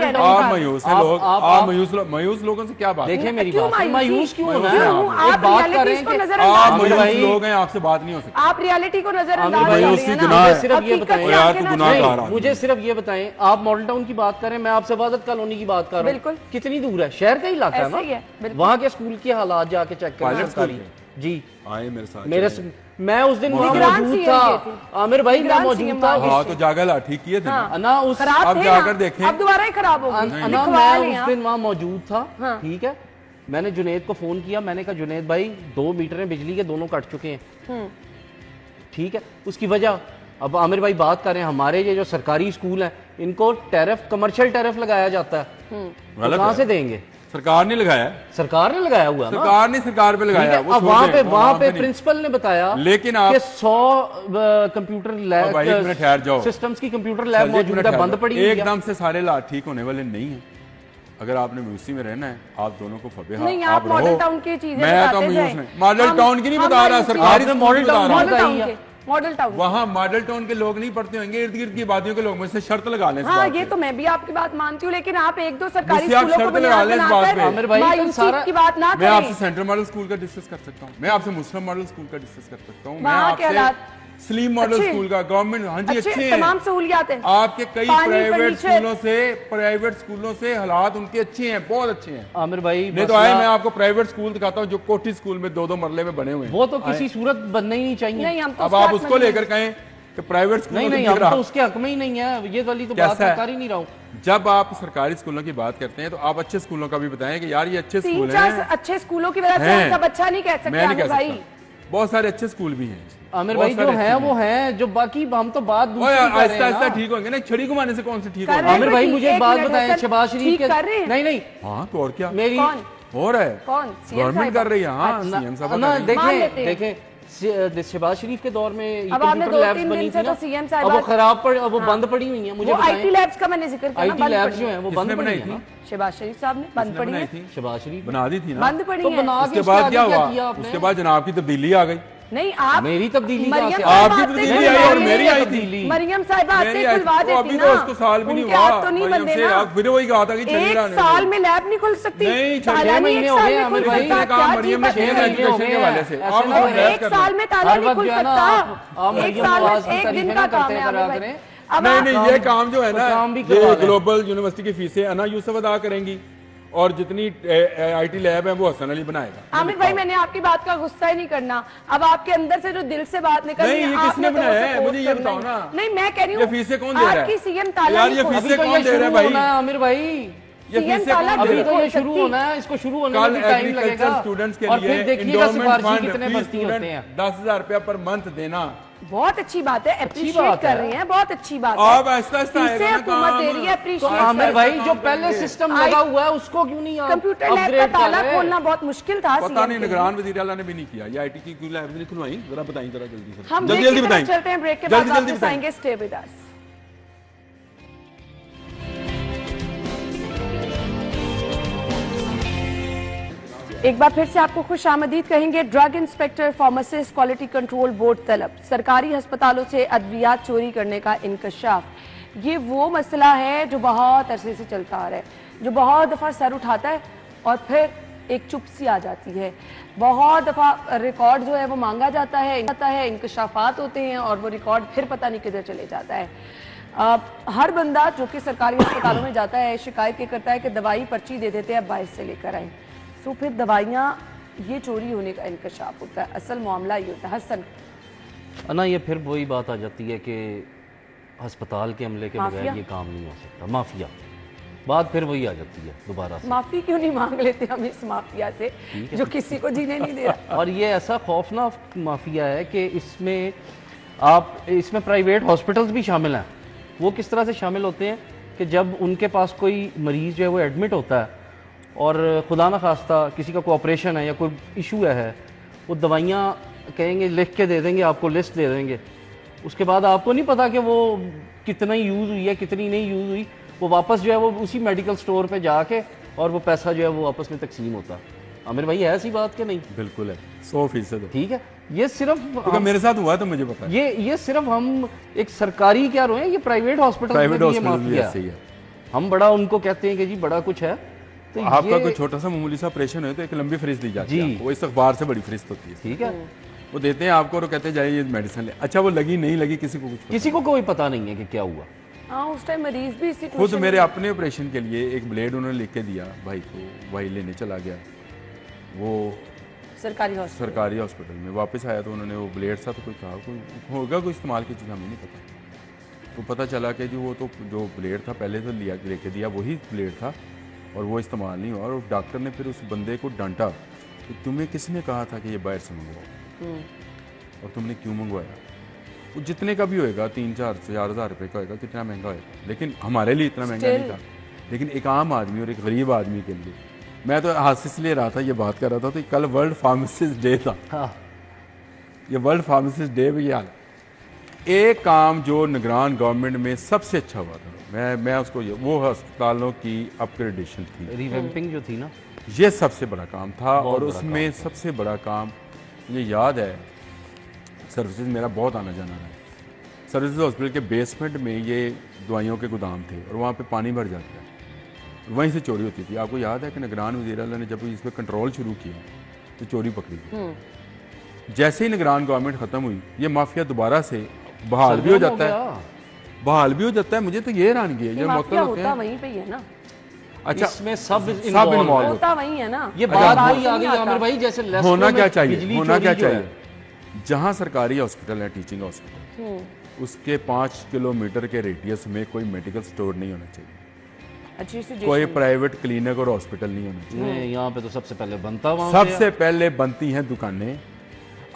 आप मायूस हैं लोग, आप मायूस लोगों से क्या बात? देखिए मेरी बात, मायूस क्यों होना है? आप बात कर रहे हैं, आप मायूस लोग हैं, आपसे बात नहीं हो सकती। आप रियलिटी को नजरअंदाज कर रहे हैं। सिर्फ ये बताएं, मुझे सिर्फ ये बताएं, आप मॉडल टाउन की बात करें, मैं आपसे वादत कॉलोनी की बात कर रहा हूँ। बिल्कुल, कितनी दूर है, शहर का इलाका है ना, वहाँ के स्कूल के हालात जाके चेक करें जी। आए मेरे साथ, मैं उस दिन वहाँ मौजूद था आमिर भाई, मैं मौजूद था। हाँ तो जाकर ठीक किए थे ना उस, अब जाकर देखें, अब दोबारा ही खराब हो गया ना। मैं उस दिन वहाँ मौजूद था, ठीक है। मैंने जुनैद को फोन किया, मैंने कहा जुनैद भाई 2 मीटर बिजली के दोनों कट चुके हैं, ठीक है। उसकी वजह, अब आमिर भाई बात करें, हमारे ये जो सरकारी स्कूल है इनको टैरिफ, कमर्शियल टैरिफ लगाया जाता है, कहाँ से देंगे? सरकार ने लगाया, सरकार ने लगाया हुआ ना, सरकार ने सरकार पे लगाया। अब वहां पे प्रिंसिपल ने बताया लेकिन आप 100 कंप्यूटर लैब सिस्टम्स की कंप्यूटर लैब मौजूद है, बंद पड़ी है। एकदम से सारे हालात ठीक होने वाले नहीं है। अगर आपने म्यूसी में रहना है, आप दोनों को फबे नहीं, आप मॉडल टाउन की चीजें मैं तो म्यूस में मॉडल टाउन की नहीं बता रहा, सरकारी मॉडल टाउन मॉडल टाउन वहाँ मॉडल टाउन के लोग नहीं पढ़ते होंगे, इर्द गिर्द की आबादियों के लोग मुझसे शर्त लगा लें। हाँ, ये तो मैं भी आपकी बात मानती हूँ, लेकिन आप एक दो सरकारी स्कूलों को बुनियाद बनाकर मायूसी की बात ना करें। मैं आपसे सेंट्रल मॉडल स्कूल का डिस्कस कर सकता हूँ, मैं आपसे मुस्लिम मॉडल स्कूल का डिस्कस कर सकता हूँ, मैं आपसे स्लीम मॉडल स्कूल का, गवर्नमेंट, हाँ जी अच्छे हैं, तमाम सहूलियात हैं। आपके कई प्राइवेट स्कूलों से हालात उनके अच्छे हैं, बहुत अच्छे हैं। आमिर भाई नहीं तो आए मैं आपको प्राइवेट स्कूल दिखाता हूँ जो कोठी स्कूल में 2-2 मरले में बने हुए हैं। वो तो किसी सूरत बनना ही नहीं चाहिए। नहीं, हम तो अब आप उसको लेकर कहें कि प्राइवेट स्कूल नहीं, हम तो उसके हक में ही नहीं है, ये वाली तो बात मैं कर ही नहीं रहा हूँ। जब आप सरकारी स्कूलों की बात करते हैं तो आप अच्छे स्कूलों का भी बताएं कि यार ये अच्छे स्कूल हैं। अच्छे स्कूलों की वजह से हम सब अच्छा नहीं कह सकते आमिर भाई, बहुत सारे अच्छे स्कूल भी हैं आमिर भाई, जो है वो है, जो बाकी हम तो बात आहिस्ता आहिस्ता ठीक होंगे ना, छड़ी घुमाने से कौन से ठीक होंगे। आमिर भाई मुझे एक बात बताएं, शहबाज शरीफ के नहीं हाँ तो और क्या मेरी हो रहा है, कौन गवर्नमेंट कर रही है। हाँ सीएम साहब देखें शहबाज शरीफ के दौर में अब आपने 2-3 दिन से तो सीएम साहब वो खराब पड़ी, वो बंद पड़ी हुई है। मुझे आईटी लैब्स का मैंने जिक्र किया, आईटी लैब्स जो है वो बंद पड़ी है। शहबाज शरीफ साहब ने बंद पड़ी है, शहबाज शरीफ बना दी थी ना, बंद पड़ी है। उसके बाद क्या हुआ, उसके बाद जनाब की तब्दीली आ गई। नहीं, आप मेरी तब्दीली आपकी तब्दीली आई और मेरी आई थी। मरियम साहिबा आते खुलवा देती अभी तो उसको साल भी नहीं हुआ, तो नहीं बंदे ना, फिर वही कहा था कि एक साल में लैब नहीं खुल सकती, नहीं 6 महीने हो गए आमिर भाई, मरियम ने 6 एजुकेशन के हवाले से एक साल में ताला नहीं खुल सकता, एक साल में एक दिन का काम है। नहीं, ये काम जो है ना, ये ग्लोबल यूनिवर्सिटी की फीसें अना यूसुफ अदा करेंगी और जितनी आईटी लैब है वो हसन अली बनाएगा। आमिर भाई मैंने आपकी बात का गुस्सा ही नहीं करना, अब आपके अंदर से जो दिल से बात निकल रही है, किसने बनाया है मुझे ये बताओ ना। नहीं मैं कह रही हूँ, ये फीसें कौन दे रहा है? आपकी सीएम ताला यार ये फीसें कौन दे रहा है भाई? आमिर भाई ये फीसें कौन दे रहा है? अभी तो ये शुरू होना है, इसको शुरू होने में टाइम लगेगा। स्टूडेंट्स के और फिर लिए देखिएगा सिफारिशी कितने भर्ती होते हैं। 10,000 रुपया पर मंथ देना बहुत अच्छी बात है, अप्रिशिएट कर रहे हैं, बहुत अच्छी बात है। आप आहिस्ता आहिस्ता हुकूमत दे रही है, अप्रिशिएट। आमिर भाई जो पहले सिस्टम लगा हुआ है उसको क्यों नहीं कंप्यूटर लैब का ताला खोलना बहुत मुश्किल था। पता नहीं निगरान वज़ीर आला ने भी नहीं किया, ये आईटी की क्यों लैब नहीं खुलवाई, जरा बताइए जरा जल्दी से। हम जल्दी बताएं, चलते हैं ब्रेक के बाद वापस आएंगे, स्टे विद अस। एक बार फिर से आपको खुश आमदीद कहेंगे। Drug inspector, pharmacist, quality control board तलब, सरकारी अस्पतालों से अद्वियात चोरी करने का इंकशाफ, ये वो मसला है जो बहुत अरसे से चलता आ रहा है, जो बहुत दफ़ा सर उठाता है और फिर एक चुप सी आ जाती है। बहुत दफ़ा रिकॉर्ड जो है वो मांगा जाता है, इंकशाफात होते हैं और वो रिकॉर्ड फिर पता नहीं किधर चले जाता है। हर बंदा जो कि सरकारी अस्पतालों में जाता है शिकायत ये करता है कि दवाई पर्ची दे देते हैं, बाहर से लेकर आए, तो फिर दवाइयाँ ये चोरी होने का इंकशाफ होता है। असल मामला ये होता है हसन ना, ये फिर वही बात आ जाती है कि अस्पताल के अमले के बगैर ये काम नहीं हो सकता, माफिया, बात फिर वही आ जाती है दोबारा से। माफी क्यों नहीं मांग लेते हम इस माफिया से जो किसी को जीने नहीं दे रहा। और ये ऐसा खौफनाक माफिया है कि इसमें प्राइवेट हॉस्पिटल्स भी शामिल हैं। वो किस तरह से शामिल होते हैं कि जब उनके पास कोई मरीज जो है वो एडमिट होता है और खुदा न खास्ता किसी का कोई ऑपरेशन है या कोई इशू है, वो दवाइयाँ कहेंगे लिख के दे देंगे, आपको लिस्ट दे देंगे, उसके बाद आपको नहीं पता कि वो कितना यूज़ हुई है कितनी नहीं यूज़ हुई, वो वापस जो है वो उसी मेडिकल स्टोर पे जाके और वो पैसा जो है वो आपस में तकसीम होता है। आमिर भाई है ऐसी बात कि नहीं? बिल्कुल है, 100%। ठीक है, ये सिर्फ मेरे साथ हुआ तो मुझे पता है। ये सिर्फ हम एक सरकारी क्या रोए, ये प्राइवेट हॉस्पिटल भी है। हम बड़ा उनको कहते हैं कि जी बड़ा कुछ है, तो आपका कोई छोटा सा मामूली सा ऑपरेशन है तो एक लंबी फरिस्त दी जाती है, वो इस अखबार से बड़ी फरिस्त होती है। ठीक है, वो देते हैं आपको और कहते हैं जाइए ये मेडिसिन ले। अच्छा वो लगी नहीं लगी किसी को कोई पता नहीं है कि क्या हुआ। हाँ, उस टाइम मरीज भी इसी खुद मेरे अपने ऑपरेशन के लिए एक ब्लेड उन्होंने लिख के दिया भाई को, वही लेने चला गया, वो सरकारी हॉस्पिटल में वापस आया तो उन्होंने वो ब्लेड सा तो कोई कहा कोई होगा कोई इस्तेमाल की चीज़ हमें नहीं पता, तो पता चला कि जी वो तो जो ब्लेड था पहले तो लिया लेके दिया वही ब्लेड था और वो इस्तेमाल नहीं हुआ। और डॉक्टर ने फिर उस बंदे को डांटा कि तुम्हें किसने कहा था कि ये बाहर से मंगवाओ और तुमने क्यों मंगवाया। वो जितने का भी होएगा 3-4 रुपये का होएगा, कितना महंगा होएगा, लेकिन हमारे लिए इतना महंगा नहीं था, लेकिन एक आम आदमी और एक गरीब आदमी के लिए मैं तो हाथ से इसलिए रहा था, ये बात कर रहा था, तो कल वर्ल्ड फार्मासिस्ट डे था। हाँ। ये वर्ल्ड फार्मासिस्ट डे भी याद, एक काम जो निगरान गवर्नमेंट में सबसे अच्छा हुआ था, मैं उसको वो अस्पतालों की अपग्रेडेशन थी, रिवैम्पिंग जो थी ना, ये सबसे बड़ा काम था। और बड़ा उसमें काम था। सबसे बड़ा काम मुझे याद है, सर्विसेज मेरा बहुत आना जाना है। सर्विसेज हॉस्पिटल के बेसमेंट में ये दवाइयों के गोदाम थे और वहाँ पे पानी भर जाता है, वहीं से चोरी होती थी। आपको याद है कि निगरान वज़ीर आला ने जब इस पर कंट्रोल शुरू किया तो चोरी पकड़ी थी। जैसे ही निगरान गवर्नमेंट ख़त्म हुई, ये माफिया दोबारा से बहाल भी हो जाता है, बहाल भी हो जाता है। मुझे तो ये हैरानगी है, ये माफिया होता वहीं पे ही है ना। अच्छा, इसमें सब इन्वॉल्व होता वहीं है ना। ये बात वही आ गई आमिर भाई, जैसे होना क्या चाहिए, होना क्या चाहिए, जहाँ सरकारी हॉस्पिटल है, टीचिंग हॉस्पिटल, उसके 5 किलोमीटर के रेडियस में कोई मेडिकल स्टोर नहीं होना चाहिए, कोई प्राइवेट क्लिनिक और हॉस्पिटल नहीं होना चाहिए। यहाँ पे तो सबसे पहले बनता, सबसे पहले बनती हैं दुकानें।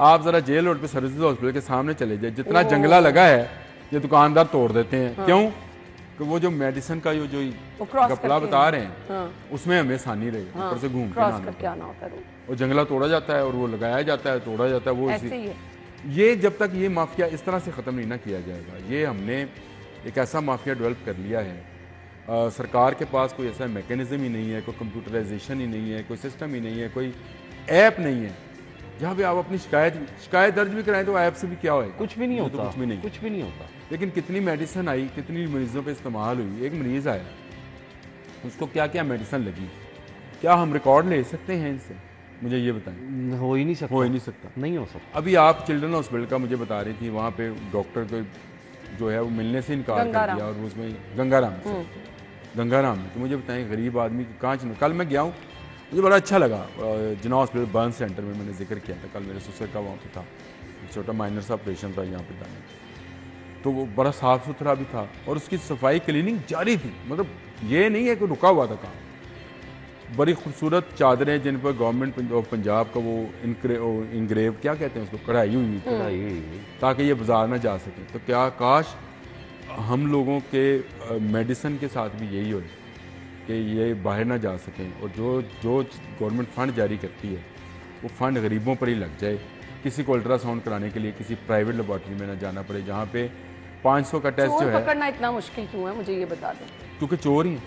आप जरा जेल रोड पे सर्विसेज हॉस्पिटल के सामने चले जाए, जितना जंगला लगा है ये दुकानदार तोड़ देते हैं। हाँ। क्यों? कि वो जो मेडिसिन का जो गपला बता रहे हैं, हाँ। उसमें हमें आसानी रहे, ऊपर से घूम के आना होता है। वो जंगला तोड़ा जाता है और वो लगाया जाता है, तोड़ा जाता है, वो ऐसे ही है। ये जब तक ये माफिया इस तरह से ख़त्म नहीं ना किया जाएगा, ये हमने एक ऐसा माफिया डेवलप कर लिया है। सरकार के पास कोई ऐसा मैकेनिज्म ही नहीं है, कोई कंप्यूटराइजेशन ही नहीं है, कोई सिस्टम ही नहीं है, कोई ऐप नहीं है जहाँ पे आप अपनी शिकायत दर्ज भी कराएं तो ऐप से भी क्या होगा? कुछ भी नहीं होता, तो कुछ भी नहीं होता। लेकिन कितनी मेडिसिन आई, कितनी मरीजों पे इस्तेमाल हुई। एक मरीज आया, उसको क्या क्या मेडिसिन लगी, क्या हम रिकॉर्ड ले सकते हैं इनसे? मुझे ये बताएं। हो ही नहीं सकता, हो ही नहीं सकता, नहीं हो सकता। अभी आप चिल्ड्रन हॉस्पिटल का मुझे बता रही थी, वहाँ पे डॉक्टर को जो है वो मिलने से इनकार कर दिया, और उसमें गंगाराम में। तो मुझे बताएं, गरीब आदमी की कांच में। कल मैं गया हूँ, मुझे बड़ा अच्छा लगा, जिना हॉस्पिटल बर्न सेंटर में मैंने जिक्र किया था कल, मेरे ससुर का वहाँ पे था, छोटा माइनर सा ऑपरेशन था यहाँ पे दाने, तो वो बड़ा साफ़ सुथरा भी था और उसकी सफाई क्लीनिंग जारी थी। मतलब ये नहीं है कि रुका हुआ था काम। बड़ी खूबसूरत चादरें जिन पर गवर्नमेंट ऑफ पंजाब का वो इंग्रेव क्या कहते हैं उसको, कढ़ाई हुई थी, ताकि ये बाजार ना जा सके। तो क्या काश हम लोगों के मेडिसिन के साथ भी यही हो कि ये बाहर ना जा सकें, और जो गवर्नमेंट फ़ंड जारी करती है वो फ़ंड गरीबों पर ही लग जाए। किसी को अल्ट्रासाउंड कराने के लिए किसी प्राइवेट लेबॉर्ट्री में ना जाना पड़े, जहाँ पे 500 का टेस्ट जो है। पकड़ना इतना मुश्किल क्यों है, मुझे ये बता दें। क्योंकि चोर ही है,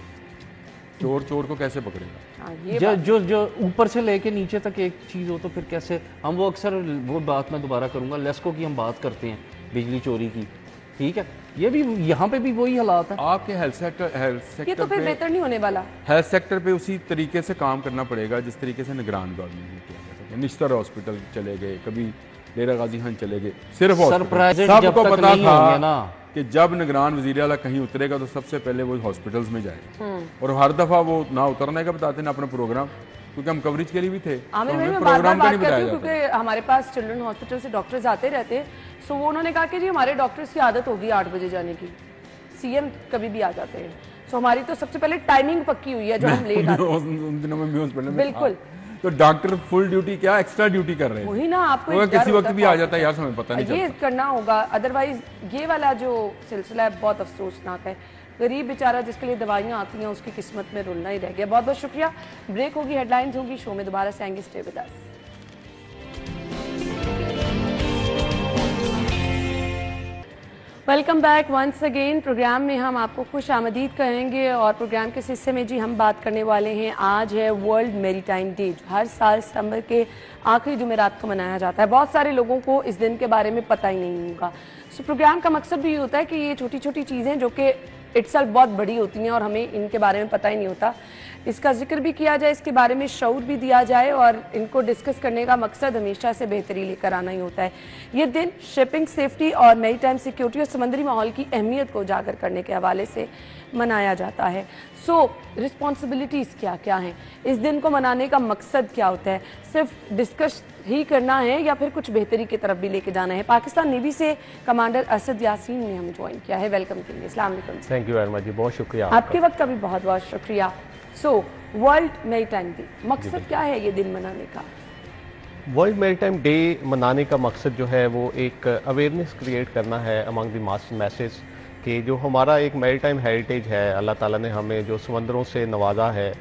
चोर को कैसे पकड़ेगा? जो ऊपर से लेके नीचे तक एक चीज़ हो तो फिर कैसे? हम वो अक्सर वो बात मैं दोबारा करूँगा, लेस्को की हम बात करते हैं, बिजली चोरी की, ठीक है, ये भी यहाँ पे भी वही हालात है। आपके हेल्थ सेक्टर ये तो फिर बेहतर नहीं होने वाला। हेल्थ सेक्टर पे उसी तरीके से काम करना पड़ेगा जिस तरीके से निगरान गवर्नमेंट ने किया था। निश्तर हॉस्पिटल चले गए, कभी डेरा गाजी खान चले गए, सिर्फ सबको पता था ना कि जब निगरान वज़ीर आला कहीं उतरेगा तो सबसे पहले वो हॉस्पिटल्स में जाएगा, और हर दफ़ा वो ना उतरने का बताते ना अपना प्रोग्राम, क्योंकि हम कवरेज के लिए भी थे। प्रोग्राम का नहीं बताया, क्योंकि हमारे पास चिल्ड्रन हॉस्पिटल से डॉक्टर्स आते रहते हैं, सो वो उन्होंने कहा कि जी हमारे डॉक्टर्स की आदत होगी 8 बजे जाने की, सीएम कभी भी आ जाते हैं, सो हमारी तो सबसे पहले टाइमिंग पक्की हुई है जो हम लेट आते हैं। उन दिनों में हॉस्पिटल में बिल्कुल, तो डॉक्टर फुल ड्यूटी क्या एक्स्ट्रा ड्यूटी कर रहे हैं, वही ना, आपको किसी वक्त भी आ जाता है यार, हमें पता नहीं चलता। ये करना होगा, अदरवाइज ये वाला जो सिलसिला है बहुत अफसोसनाक है। गरीब बेचारा जिसके लिए दवाइयाँ आती हैं उसकी किस्मत में रुलना ही रह गया। बहुत बहुत शुक्रिया। ब्रेक होगी, हेडलाइंस होगी, शो में दोबारा से आएंगे, stay with us. Welcome back once again. Programme में हम आपको खुश आमदीद कहेंगे, और प्रोग्राम के हिस्से में जी हम बात करने वाले हैं, आज है वर्ल्ड मैरीटाइम डे, जो हर साल सितंबर के आखिरी जुमेरात को मनाया जाता है। बहुत सारे लोगों को इस दिन के बारे में पता ही नहीं होगा। सो प्रोग्राम का मकसद भी ये होता है कि ये छोटी छोटी चीज़ें जो कि इट्सल्फ बहुत बड़ी होती हैं और हमें इनके बारे में पता ही नहीं होता, इसका जिक्र भी किया जाए, इसके बारे में शऊर भी दिया जाए, और इनको डिस्कस करने का मकसद हमेशा से बेहतरी लेकर आना ही होता है। ये दिन शिपिंग सेफ्टी और मैरीटाइम सिक्योरिटी और समुद्री माहौल की अहमियत को उजागर करने के हवाले से मनाया जाता है। सो रिस्पॉन्सिबिलिटीज़ क्या क्या हैं, इस दिन को मनाने का मकसद क्या होता है? सिर्फ डिस्कस ही करना है या फिर कुछ बेहतरी की तरफ भी लेके जाना है? पाकिस्तान नेवी से कमांडर असद यासीन ने हमें ज्वाइन किया है, वेलकम के लिए। अस्सलाम वालेकुम। थैंक यू वेरी मच जी, बहुत शुक्रिया आपके वक्त का भी बहुत बहुत शुक्रिया। सो वर्ल्ड मैरीटाइम डे, मकसद क्या है ये दिन मनाने का? वर्ल्ड मैरीटाइम डे मनाने का मकसद जो है वो एक अवेयरनेस क्रिएट करना है अमंग द मास मैसेज कि जो हमारा एक मैरीटाइम हेरिटेज है, अल्लाह ताला ने हमें जो समंदरों से नवाजा है,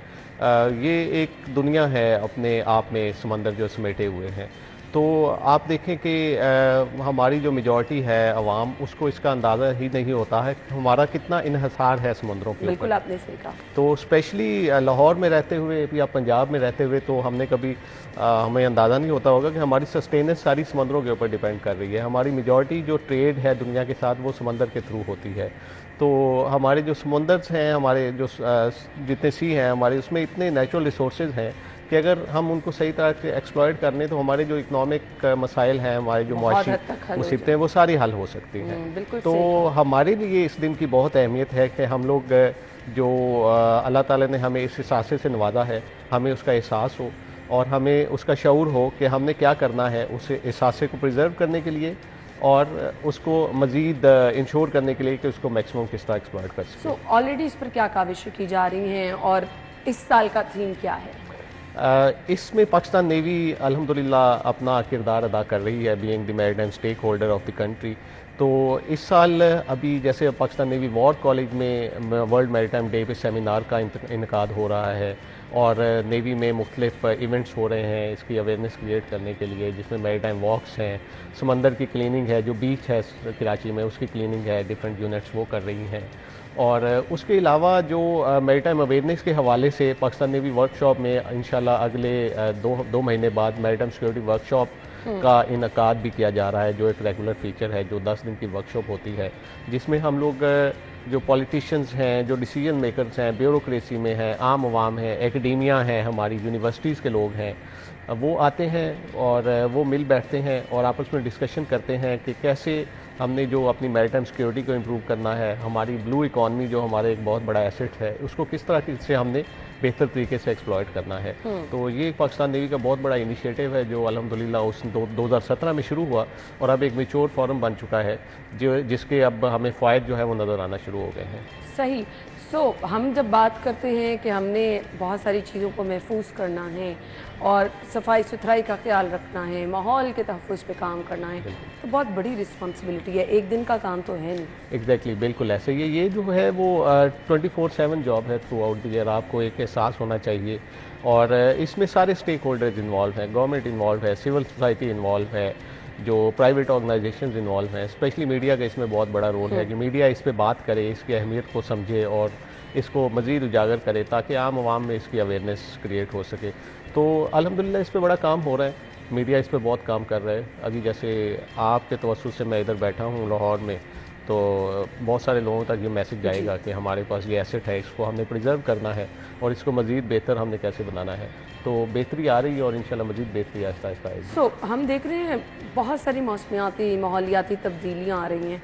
ये एक दुनिया है अपने आप में, समंदर जो समेटे हुए हैं। तो आप देखें कि हमारी जो मेजॉरिटी है अवाम, उसको इसका अंदाज़ा ही नहीं होता है कि हमारा कितना इन्हसार है समुद्रों के ऊपर। बिल्कुल आपने सही कहा। तो स्पेशली लाहौर में रहते हुए या पंजाब में रहते हुए तो हमने कभी हमें अंदाज़ा नहीं होता होगा कि हमारी सस्टेनेंस सारी समंदरों के ऊपर डिपेंड कर रही है। हमारी मेजॉरिटी जो ट्रेड है दुनिया के साथ वो समंदर के थ्रू होती है। तो हमारे जो समुंदर्स हैं, हमारे जो जितने सी हैं हमारे, उसमें इतने नेचुरल रिसोर्सेज हैं कि अगर हम उनको सही तरह से एक्सप्लॉयट कर लें तो हमारे जो इकोनॉमिक मसाइल हैं, हमारे जो बहुत मुआशी हद तक हल हो मुसीबतें हैं, वो सारी हल हो सकती हैं। बिल्कुल तो सही हमारे लिए इस दिन की बहुत अहमियत है कि हम लोग जो अल्लाह ताला ने हमें इस एहसास से नवाजा है, हमें उसका एहसास हो और हमें उसका शऊर हो कि हमने क्या करना है उस एहसास को प्रिजर्व करने के लिए और उसको मज़ीद इंश्योर करने के लिए कि उसको मैक्सिमम किस तरह एक्सप्लॉयट कर सकें। सो ऑलरेडी इस पर क्या काविशें की जा रही हैं और इस साल का थीम क्या है? इसमें पाकिस्तान नेवी अल्हम्दुलिल्लाह अपना किरदार अदा कर रही है, being the maritime stakeholder of the country. तो इस साल अभी जैसे पाकिस्तान नेवी वॉर कॉलेज में वर्ल्ड मैरिटाइम डे पे सेमिनार का इनकाद हो रहा है और नेवी में मुख्तलिफ इवेंट्स हो रहे हैं इसकी अवेयरनेस क्रिएट करने के लिए, जिसमें मैरिटाइम वॉक्स हैं, समंदर की क्लीनिंग है, जो बीच है कराची में उसकी क्लीनिंग है, डिफरेंट यूनिट्स वो कर रही हैं। और उसके अलावा जो मैरिटाइम अवेयरनेस के हवाले से पाकिस्तान नेवी वर्कशॉप में इंशाल्लाह अगले दो महीने बाद मैरिटाइम सिक्योरिटी वर्कशॉप का इनकाद भी किया जा रहा है, जो एक रेगुलर फीचर है, जो 10 दिन की वर्कशॉप होती है, जिसमें हम लोग जो पॉलिटिशियंस हैं, जो डिसीजन मेकर्स हैं, ब्यूरोक्रेसी में हैं, आम आवाम है, एकेडेमिया है, हमारी यूनिवर्सिटीज़ के लोग हैं, वो आते हैं और वो मिल बैठते हैं और आपस में डिस्कशन करते हैं कि कैसे हमने जो अपनी मैरिटाइम सिक्योरिटी को इम्प्रूव करना है, हमारी ब्लू इकॉनमी जो हमारे एक बहुत बड़ा एसेट है, उसको किस तरह से हमने बेहतर तरीके से एक्सप्लॉयट करना है। तो ये पाकिस्तान नेवी का बहुत बड़ा इनिशिएटिव है जो अल्हम्दुलिल्लाह उस 2017 में शुरू हुआ और अब एक मैच्योर फॉरम बन चुका है, जो जिसके अब हमें फ़ायदे जो है वो नज़र आना शुरू हो गए हैं। सही। हम जब बात करते हैं कि हमने बहुत सारी चीज़ों को महफूज करना है और सफाई सुथराई का ख्याल रखना है, माहौल के तहफ़्फ़ुज़ पे काम करना है, तो बहुत बड़ी रिस्पॉन्सिबिलिटी है, एक दिन का काम तो है नहीं। एग्जैक्टली, बिल्कुल ऐसे ही ये जो है वो 24/7 जॉब है थ्रू आउट द ईयर। आपको एक एहसास होना चाहिए और इसमें सारे स्टेक होल्डर्स इन्वॉल्व हैं, गवर्नमेंट इन्वॉल्व है, सिविल सोसाइटी इन्वॉल्व है, जो प्राइवेट ऑर्गेनाइजेशंस इन्वॉल्व हैं, स्पेशली मीडिया का इसमें बहुत बड़ा रोल है कि मीडिया इस पे बात करे, इसकी अहमियत को समझे और इसको मज़ीद उजागर करे ताकि आम आवाम में इसकी अवेयरनेस क्रिएट हो सके। तो अल्हम्दुलिल्लाह इस पे बड़ा काम हो रहा है, मीडिया इस पे बहुत काम कर रहा है। अभी जैसे आपके तवस्सुस से मैं इधर बैठा हूँ लाहौर में, तो बहुत सारे लोगों तक ये मैसेज जाएगा कि हमारे पास ये एसेट है, इसको हमने प्रिजर्व करना है और इसको मज़ीद बेहतर हमने कैसे बनाना है। तो बेहतरी आ रही है और इंशाल्लाह मज़ीद बेहतरी आहिस्ता आहिस्ता आएगी। हम देख रहे हैं बहुत सारी मौसमियाती माहौलियाती तब्दीलियाँ आ रही हैं,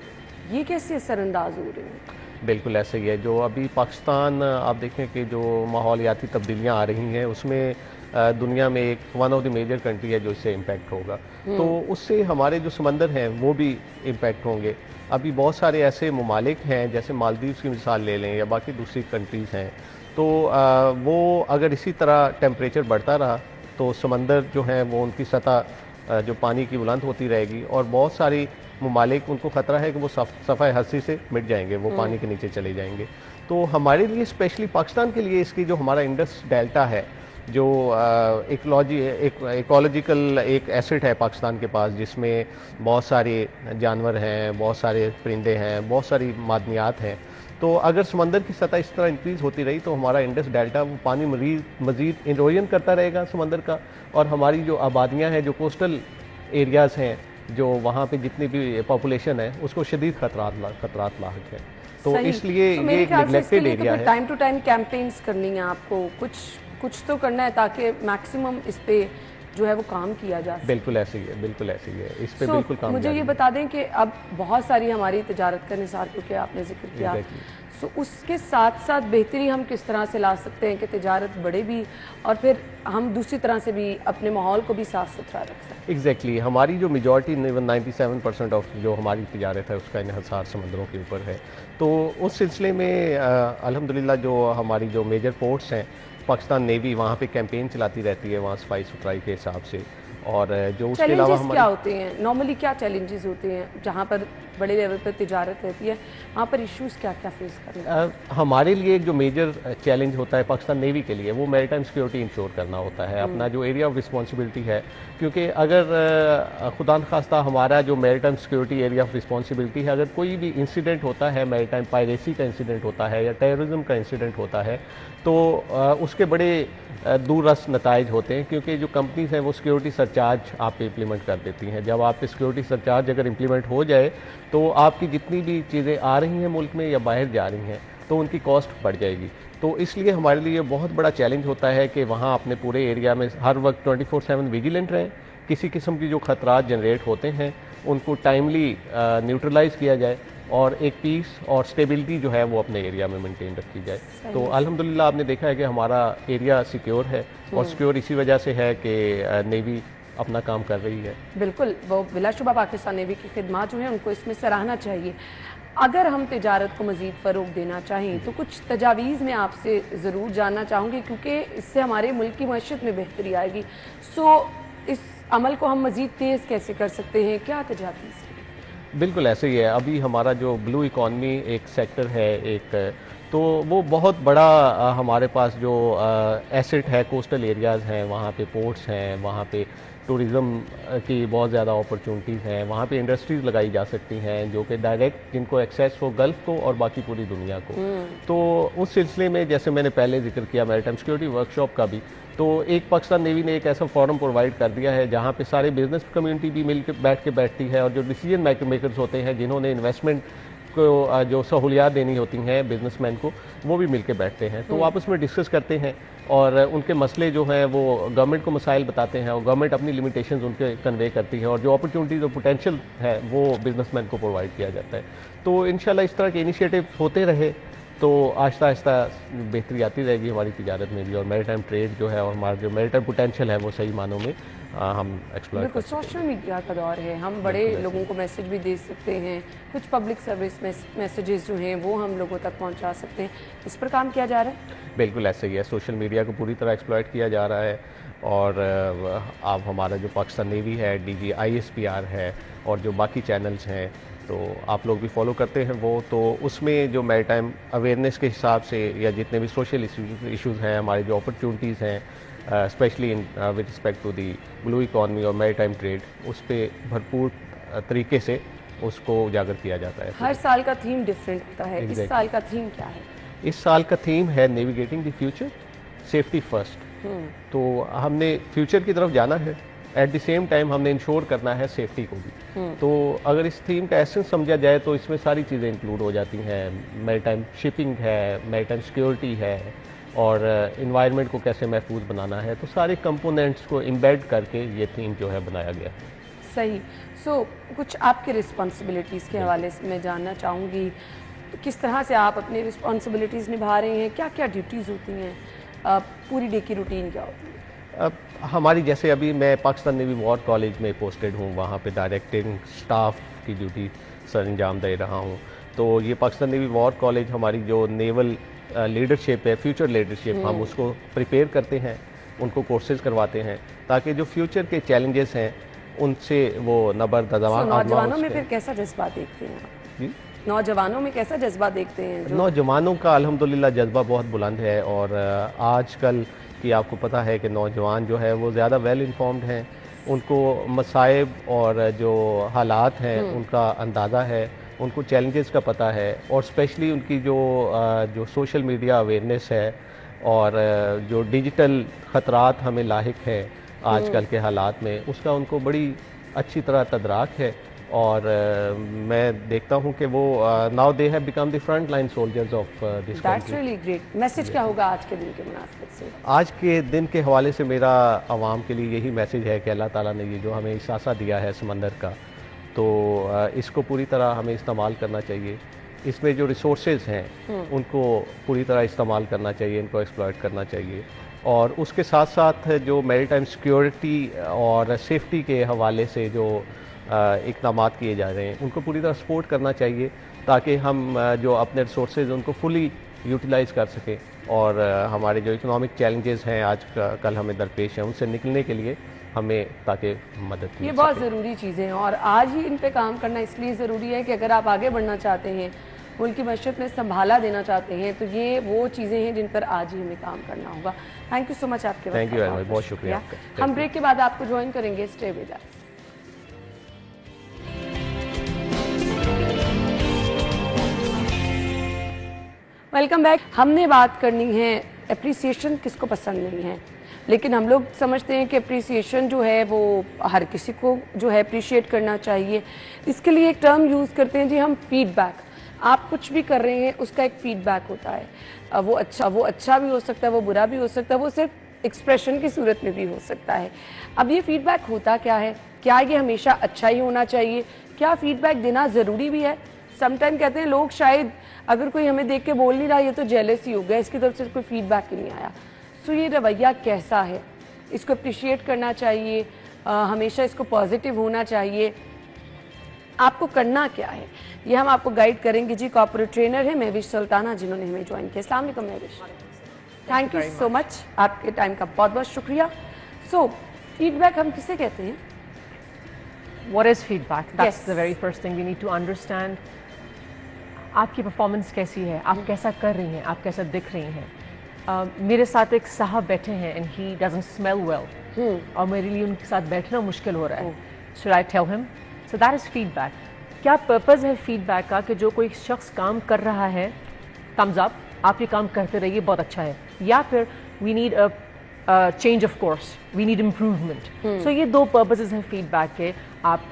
ये कैसे असरअंदाज हो रही हैं? बिल्कुल ऐसे ही है। जो अभी पाकिस्तान आप देखें कि जो माहौलियाती तब्दीलियाँ आ रही हैं उसमें दुनिया में एक one of the major country है जो इससे इम्पैक्ट होगा, तो उससे हमारे जो समंदर हैं वो भी इम्पैक्ट होंगे। अभी बहुत सारे ऐसे ममालिक हैं, जैसे मालदीव्स की मिसाल ले लें या बाकी दूसरी कंट्रीज़ हैं, तो वो अगर इसी तरह टेम्परेचर बढ़ता रहा तो समंदर जो हैं वो उनकी सतह जो पानी की बुलंद होती रहेगी और बहुत सारी ममालिक उनको ख़तरा है कि वो सफ़ाए हस्ती से मिट जाएंगे, वो पानी के नीचे चले जाएंगे। तो हमारे लिए स्पेशली पाकिस्तान के लिए इसकी जो हमारा इंडस डेल्टा है, जो इकोलॉजिकल एक एसेट है पाकिस्तान के पास, जिसमें बहुत सारे जानवर हैं, बहुत सारे परिंदे हैं, बहुत सारी मादनियात हैं। तो अगर समंदर की सतह इस तरह इंक्रीज़ होती रही तो हमारा इंडस डेल्टा वो पानी मज़ीद इरोजन करता रहेगा समंदर का, और हमारी जो आबादियाँ हैं, जो कोस्टल एरियाज़ हैं, जो वहाँ पे जितनी भी पॉपुलेशन है उसको शदीद खतरात लाहक है। तो इसलिए ये एक निगलेक्टेड एरिया है। टाइम टू टाइम कैंपेन्स करनी है आपको, कुछ तो करना है ताकि मैक्सिमम इस पे जो है वो काम किया जा सके। बिल्कुल ऐसे ही है, बिल्कुल ऐसे ही है, इस पे बिल्कुल काम। मुझे ये बता दें कि अब बहुत सारी हमारी तिजारत का निसार, क्योंकि आपने जिक्र किया, उसके साथ साथ बेहतरी हम किस तरह से ला सकते हैं कि तिजारत बढ़े भी और फिर हम दूसरी तरह से भी अपने माहौल को भी साफ़ सुथरा रख सकते हैं। एग्जैक्टली हमारी जो मेजॉरिटी 97% ऑफ जो हमारी तिजारत है उसका इन्हसार समंदरों के ऊपर है। तो उस सिलसिले में अल्हम्दुलिल्लाह जो हमारी जो मेजर पोर्ट्स हैं, पाकिस्तान नेवी वहाँ पे कैंपेन चलाती रहती है, वहाँ सफाई सुथराई के हिसाब से, और जो उसके अलावा चैलेंजेस क्या होते हैं नॉर्मली, क्या चैलेंजेस होते हैं जहाँ पर बड़े लेवल पर तिजारत रहती है, वहाँ पर इश्यूज क्या क्या फेस करने हमारे लिए जो मेजर चैलेंज होता है पाकिस्तान नेवी के लिए वो मैरीटाइम सिक्योरिटी इंश्योर करना होता है, अपना जो एरिया ऑफ रिस्पॉन्सिबिलिटी है। क्योंकि अगर खुदा न खास्ता हमारा जो maritime security area of responsibility है, अगर कोई भी इंसिडेंट होता है, मैरीटाइम पायरेसी का इंसिडेंट होता है या टेररिज्म का इंसिडेंट होता है, तो उसके बड़े दूररस नताइज होते हैं। क्योंकि जो कंपनीज हैं वो सिक्योरिटी सरचार्ज आप पे इम्प्लीमेंट कर देती हैं। जब आप पे सिक्योरिटी सरचार्ज अगर इम्प्लीमेंट हो जाए तो आपकी जितनी भी चीज़ें आ रही हैं मुल्क में या बाहर जा रही हैं तो उनकी कॉस्ट बढ़ जाएगी। तो इसलिए हमारे लिए बहुत बड़ा चैलेंज होता है कि वहाँ अपने पूरे एरिया में हर वक्त 24/7 विजिलेंट रहें, किसी किस्म की जो खतरात जनरेट होते हैं उनको टाइमली न्यूट्रलाइज किया जाए और एक पीस और स्टेबिलिटी जो है वो अपने एरिया में मेंटेन रखी जाए। तो अल्हम्दुलिल्लाह आपने देखा है कि हमारा एरिया सिक्योर है और सिक्योर इसी वजह से है कि नेवी अपना काम कर रही है। बिल्कुल, वो बिलाशुबा पाकिस्तान नेवी की खिदमत जो है उनको इसमें सराहना चाहिए। अगर हम तिजारत को मज़ीद फ़रोग देना चाहें तो कुछ तजावीज़ मैं आपसे ज़रूर जानना चाहूँगी, क्योंकि इससे हमारे मुल्क की मईशत में बेहतरी आएगी। इस अमल को हम मज़ीद तेज़ कैसे कर सकते हैं, क्या तजावीज़? बिल्कुल ऐसे ही है। अभी हमारा जो ब्लू इकॉनमी एक सेक्टर है एक, तो वो बहुत बड़ा हमारे पास जो एसेट है, कोस्टल एरियाज़ हैं, वहाँ पे पोर्ट्स हैं, वहाँ पे टूरिज़्म की बहुत ज़्यादा अपॉर्चुनिटीज़ हैं, वहाँ पे इंडस्ट्रीज़ लगाई जा सकती हैं जो कि डायरेक्ट जिनको एक्सेस हो गल्फ़ को और बाकी पूरी दुनिया को। तो उस सिलसिले में जैसे मैंने पहले जिक्र किया मैरीटाइम सिक्योरिटी वर्कशॉप का भी, तो एक पाकिस्तान नेवी ने एक ऐसा फोरम प्रोवाइड कर दिया है जहाँ पे सारे बिजनेस कम्युनिटी भी मिल के बैठती है और जो डिसीजन मेकर्स होते हैं जिन्होंने इन्वेस्टमेंट को जो सहूलियात देनी होती हैं बिजनेसमैन को, वो भी मिल के बैठते हैं। तो आपस में डिस्कस करते हैं और उनके मसले जो हैं वो गवर्नमेंट को मसाइल बताते हैं और गवर्नमेंट अपनी लिमिटेशंस उनके कन्वे करती है और जो अपॉर्चुनिटीज़ और पोटेंशियल है वो बिजनेसमैन को प्रोवाइड किया जाता है। तो इंशाल्लाह इस तरह के इनिशिएटिव होते रहे तो आहिस्ता आहिस्ता बेहतरी आती रहेगी हमारी तिजारत में भी और मैरीटाइम ट्रेड जो है और हमारा जो मैरीटाइम पोटेंशियल है वो सही मानों में हम एक्सप्लोर बिल्कुल। सोशल मीडिया का दौर है, हम बड़े लोगों को मैसेज भी दे सकते हैं, कुछ पब्लिक सर्विस मैसेजेस जो हैं वो हम लोगों तक पहुंचा सकते हैं, इस पर काम किया जा रहा है। बिल्कुल ऐसे ही है, सोशल मीडिया को पूरी तरह एक्सप्लॉइट किया जा रहा है और अब हमारा जो पाकिस्तान नेवी है, DG ISPR है और जो बाकी चैनल्स हैं तो आप लोग भी फॉलो करते हैं वो, तो उसमें जो मैरीटाइम अवेयरनेस के हिसाब से या जितने भी सोशल इश्यूज़ हैं, हमारे जो अपॉर्चुनिटीज़ हैं specially in with respect to the blue economy और मैरीटाइम ट्रेड, उस पर भरपूर तरीके से उसको उजागर किया जाता है। हर साल का थीम डिफरेंट होता है, इस साल का थीम क्या है? इस साल का थीम है navigating the future, safety first. तो हमने फ्यूचर की तरफ जाना है, एट द सेम टाइम हमने इंश्योर करना है सेफ्टी को भी। तो अगर इस थीम का एसेंस समझा जाए तो इसमें सारी चीज़ें इंक्लूड हो जाती हैं। मैरीटाइम शिपिंग है, मैरीटाइम सिक्योरिटी है और इन्वायरमेंट को कैसे महफूज बनाना है, तो सारे कंपोनेंट्स को इम्बेड करके ये थीम जो है बनाया गया। सही। कुछ आपकी रिस्पॉन्सिबिलिटीज़ के हवाले से मैं जानना चाहूँगी, तो किस तरह से आप अपनी रिस्पॉन्सिबिलिटीज़ निभा रहे हैं, क्या क्या ड्यूटीज़ होती हैं, पूरी डे की रूटीन क्या होती है? अब हमारी जैसे अभी मैं पाकिस्तान नेवी वॉर कॉलेज में पोस्टेड हूँ, वहाँ पे डायरेक्टिंग स्टाफ की ड्यूटी सर अंजाम दे रहा हूँ। तो ये पाकिस्तान नेवी वॉर कॉलेज हमारी जो नेवल लीडरशिप है, फ्यूचर लीडरशिप, हम उसको प्रिपेयर करते हैं, उनको कोर्सेज करवाते हैं ताकि जो फ्यूचर के चैलेंजेस हैं उनसे वो नौजवानों में फिर कैसा जज्बा देखते हैं आप? नौजवानों में कैसा जज्बा देखते हैं? नौजवानों का अल्हम्दुलिल्लाह जज्बा बहुत बुलंद है और आजकल कि आपको पता है कि नौजवान जो है वो ज़्यादा वेल इन्फॉर्म्ड हैं, उनको मसाइब और जो हालात हैं उनका अंदाज़ा है, उनको चैलेंजेस का पता है और स्पेशली उनकी जो सोशल मीडिया अवेयरनेस है और जो डिजिटल ख़तरात हमें लाहिक है आजकल के हालात में, उसका उनको बड़ी अच्छी तरह तदराक है। और मैं देखता हूँ कि वो now they have become the front line soldiers of this country. That's really great. Message क्या होगा आज के दिन के मुनासिबत से? आज के दिन के हवाले से मेरा आवाम के लिए यही मैसेज है कि अल्लाह ताला ने ये जो हमें इसासा दिया है समंदर का, तो इसको पूरी तरह हमें इस्तेमाल करना चाहिए। इसमें जो रिसोर्सेज हैं उनको पूरी तरह इस्तेमाल करना चाहिए, इनको एक्सप्लॉइट करना चाहिए और उसके साथ साथ जो मैरीटाइम सिक्योरिटी और सेफ्टी के हवाले से जो इक़दाम किए जा रहे हैं उनको पूरी तरह सपोर्ट करना चाहिए, ताकि हम जो अपने रिसोर्सेज उनको फुली यूटिलाइज़ कर सकें और हमारे जो इकोनॉमिक चैलेंजेस हैं आज कल हमें दरपेश हैं उनसे निकलने के लिए हमें ताकि मदद मिल ये बहुत ज़रूरी चीज़ें हैं और आज ही इन पे काम करना इसलिए ज़रूरी है कि अगर आप आगे बढ़ना चाहते हैं, मुल्क की मशरक़ में संभाला देना चाहते हैं, तो ये वो चीज़ें हैं जिन पर आज ही हमें काम करना होगा। थैंक यू सो मच आपके थैंक यू बहुत शुक्रिया आपका। हम ब्रेक के बाद आपको ज्वाइन करेंगे, stay with us. Welcome back. हमने बात करनी है एप्रिसिएशन किसको पसंद नहीं है, लेकिन हम लोग समझते हैं कि एप्रिसिएशन जो है वो हर किसी को जो है अप्रिशिएट करना चाहिए। इसके लिए एक टर्म यूज़ करते हैं जी हम, फीडबैक। आप कुछ भी कर रहे हैं उसका एक फीडबैक होता है, वो अच्छा भी हो सकता है, वो बुरा भी हो सकता है, वो सिर्फ एक्सप्रेशन की सूरत में भी हो सकता है। अब ये फीडबैक होता क्या है, क्या ये हमेशा अच्छा ही होना चाहिए, क्या फीडबैक देना ज़रूरी भी है? समटाइम कहते हैं लोग शायद अगर कोई हमें देख के बोल नहीं रहा ये तो जेलस ही हो गया, इसकी तरफ से कोई फीडबैक ही नहीं आया। सो ये रवैया कैसा है, इसको अप्रिशिएट करना चाहिए, हमेशा इसको पॉजिटिव होना चाहिए, आपको करना क्या है, ये हम आपको गाइड करेंगे जी। कॉर्पोरेट ट्रेनर है महविश सुल्ताना, जिन्होंने हमें ज्वाइन किया। अस्सलाम वालेकुम Mahvish, thank you so much, आपके टाइम का बहुत बहुत शुक्रिया। सो फीडबैक हम किसे कहते हैं? What is feedback? That's the very first thing we need to understand. आपकी परफॉर्मेंस कैसी है, आप कैसा कर रही हैं, आप कैसा दिख रही हैं। मेरे साथ एक साहब बैठे हैं and he doesn't smell well, और मेरे लिए उनके साथ बैठना मुश्किल हो रहा है। Should I tell him? So that is feedback. क्या पर्पज़ है फीडबैक का कि जो कोई शख्स काम कर रहा है, thumbs up, आप ये काम करते रहिए, बहुत अच्छा है, या फिर we need a change of course, we need improvement. So ये दो पर्पसेस हैं फीडबैक के। आप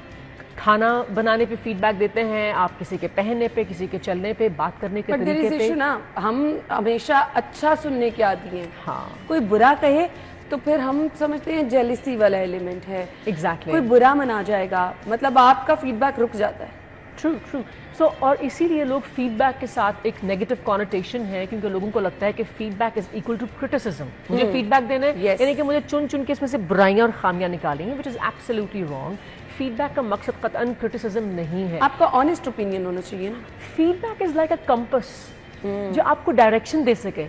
खाना बनाने पे फीडबैक देते हैं, आप किसी के पहनने पे, किसी के चलने पे, बात करने के तरीके पे। ना हम हमेशा अच्छा सुनने के आदी हैं। हाँ, कोई बुरा कहे तो फिर हम समझते हैं जेलिसी वाला एलिमेंट है। एग्जैक्टली। कोई बुरा मना जाएगा, मतलब आपका फीडबैक रुक जाता है। True true. सो और इसीलिए लोग फीडबैक के साथ एक नेगेटिव कॉनोटेशन है, क्योंकि लोगों को लगता है कि feedback is equal to criticism. मुझे फीडबैक देना है, यानी कि मुझे चुन चुन के इसमें से बुराइयां और खामियां निकालेंगे, which is absolutely wrong. Feedback का मकसद कतअन क्रिटिसिज्म नहीं है। आपका ऑनेस्ट ओपिनियन होना चाहिए ना। Feedback is like a compass जो आपको डायरेक्शन दे सके,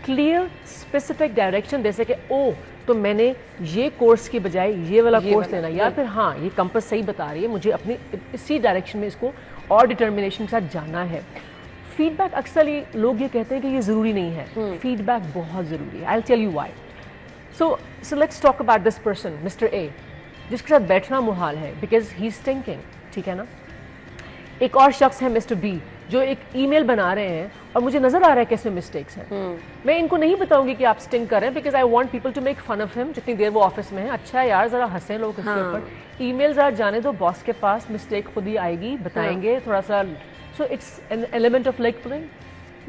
क्लियर स्पेसिफिक डायरेक्शन दे सके। ओ तो मैंने ये कोर्स की बजाय ये वाला कोर्स लेना, या फिर हाँ ये कंपास सही बता रही है, मुझे अपनी इसी डायरेक्शन में इसको और डिटर्मिनेशन के साथ जाना है। फीडबैक अक्सर लोग ये कहते हैं कि ये ज़रूरी नहीं है। फीडबैक बहुत ज़रूरी है। I will tell you why. So let's talk about this person, mister A, जिसके साथ बैठना मुहाल है बिकॉज ही इज थिंकिंग, ठीक है ना। एक और शख्स है मिस्टर बी, जो एक ईमेल बना रहे हैं और मुझे नजर आ रहा है कि इसमें मिस्टेक्स हैं। मैं इनको नहीं बताऊंगी कि आप स्टिंग कर रहे हैं, because I want people to make fun of him. जितनी देर वो ऑफिस में है, अच्छा है यार, जरा हंसें लोग इसके ऊपर। ईमेल जरा जाने दो बॉस के पास, मिस्टेक खुद ही आएगी, बताएंगे थोड़ा सा। So it's an element of like pulling.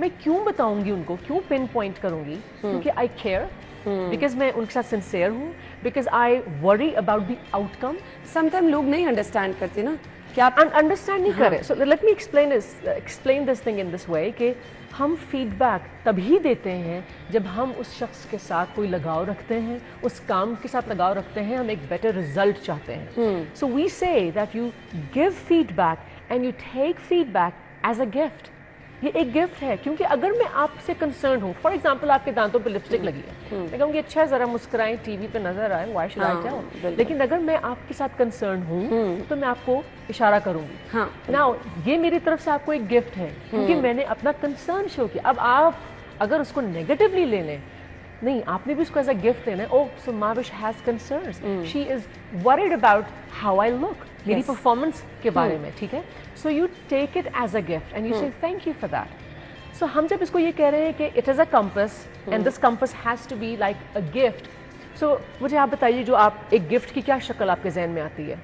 मैं क्यों बताऊंगी उनको, क्यों पिन पॉइंट करूंगी? क्योंकि आई केयर, बिकॉज मैं उनके साथ सिंसियर हूँ, because I worry about the outcome. Sometime लोग नहीं अंडरस्टैंड करते ना कि आप अंडरस्टैंड नहीं करें। So let me explain this thing in this way कि हम फीडबैक तभी देते हैं जब हम उस शख्स के साथ कोई लगाव रखते हैं, उस काम के साथ लगाव रखते हैं, हम एक बेटर रिजल्ट चाहते हैं। So we say that you give feedback and you take feedback as a gift. ये एक गिफ्ट है, क्योंकि अगर मैं आपसे कंसर्न हूँ, फॉर एग्जाम्पल आपके दांतों पे लिपस्टिक लगी है, मैं कहूँगी अच्छा है जरा मुस्कुराएं, टीवी पे नजर आए, व्हाई शुड आई टेल। लेकिन अगर मैं आपके साथ कंसर्न हूँ तो मैं आपको इशारा करूंगी। हाँ, नाउ ये मेरी तरफ से आपको एक गिफ्ट है, क्योंकि मैंने अपना कंसर्न शो किया। अब आप अगर उसको नेगेटिवली ले लें, नहीं, आपने भी उसको एज अ गिफ्ट लेना है। Oh so Mavish has concerns, she is worried about how I look, मेरी परफॉर्मेंस के बारे में, ठीक है। So you take it as a gift and you say thank you for that. So हम जब इसको ये कह रहे हैं कि it is a compass and this compass has to be like a gift. So मुझे आप बताइए, जो आप एक गिफ्ट की क्या शक्ल आपके जहन में आती है?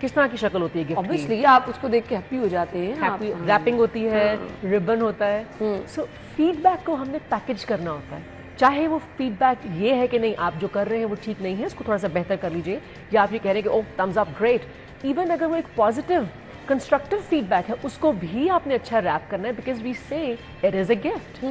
किस तरह की शक्ल होती है गिफ्ट की? ऑब्वियसली आप उसको देख के हैप्पी हो जाते हैं। हैप्पी, रैपिंग होती है, रिबन होता है। सो फीडबैक को हमने पैकेज करना होता है। चाहे वो फीडबैक ये है कि नहीं, आप जो कर रहे हैं वो ठीक नहीं है, इसको थोड़ा सा बेहतर कर लीजिए, या आप ये कह रहे हैं कि ओह थम्स अप ग्रेट। इवन अगर वो एक पॉजिटिव कंस्ट्रक्टिव फीडबैक है, उसको भी आपने अच्छा रैप करना है, because we say it is a gift.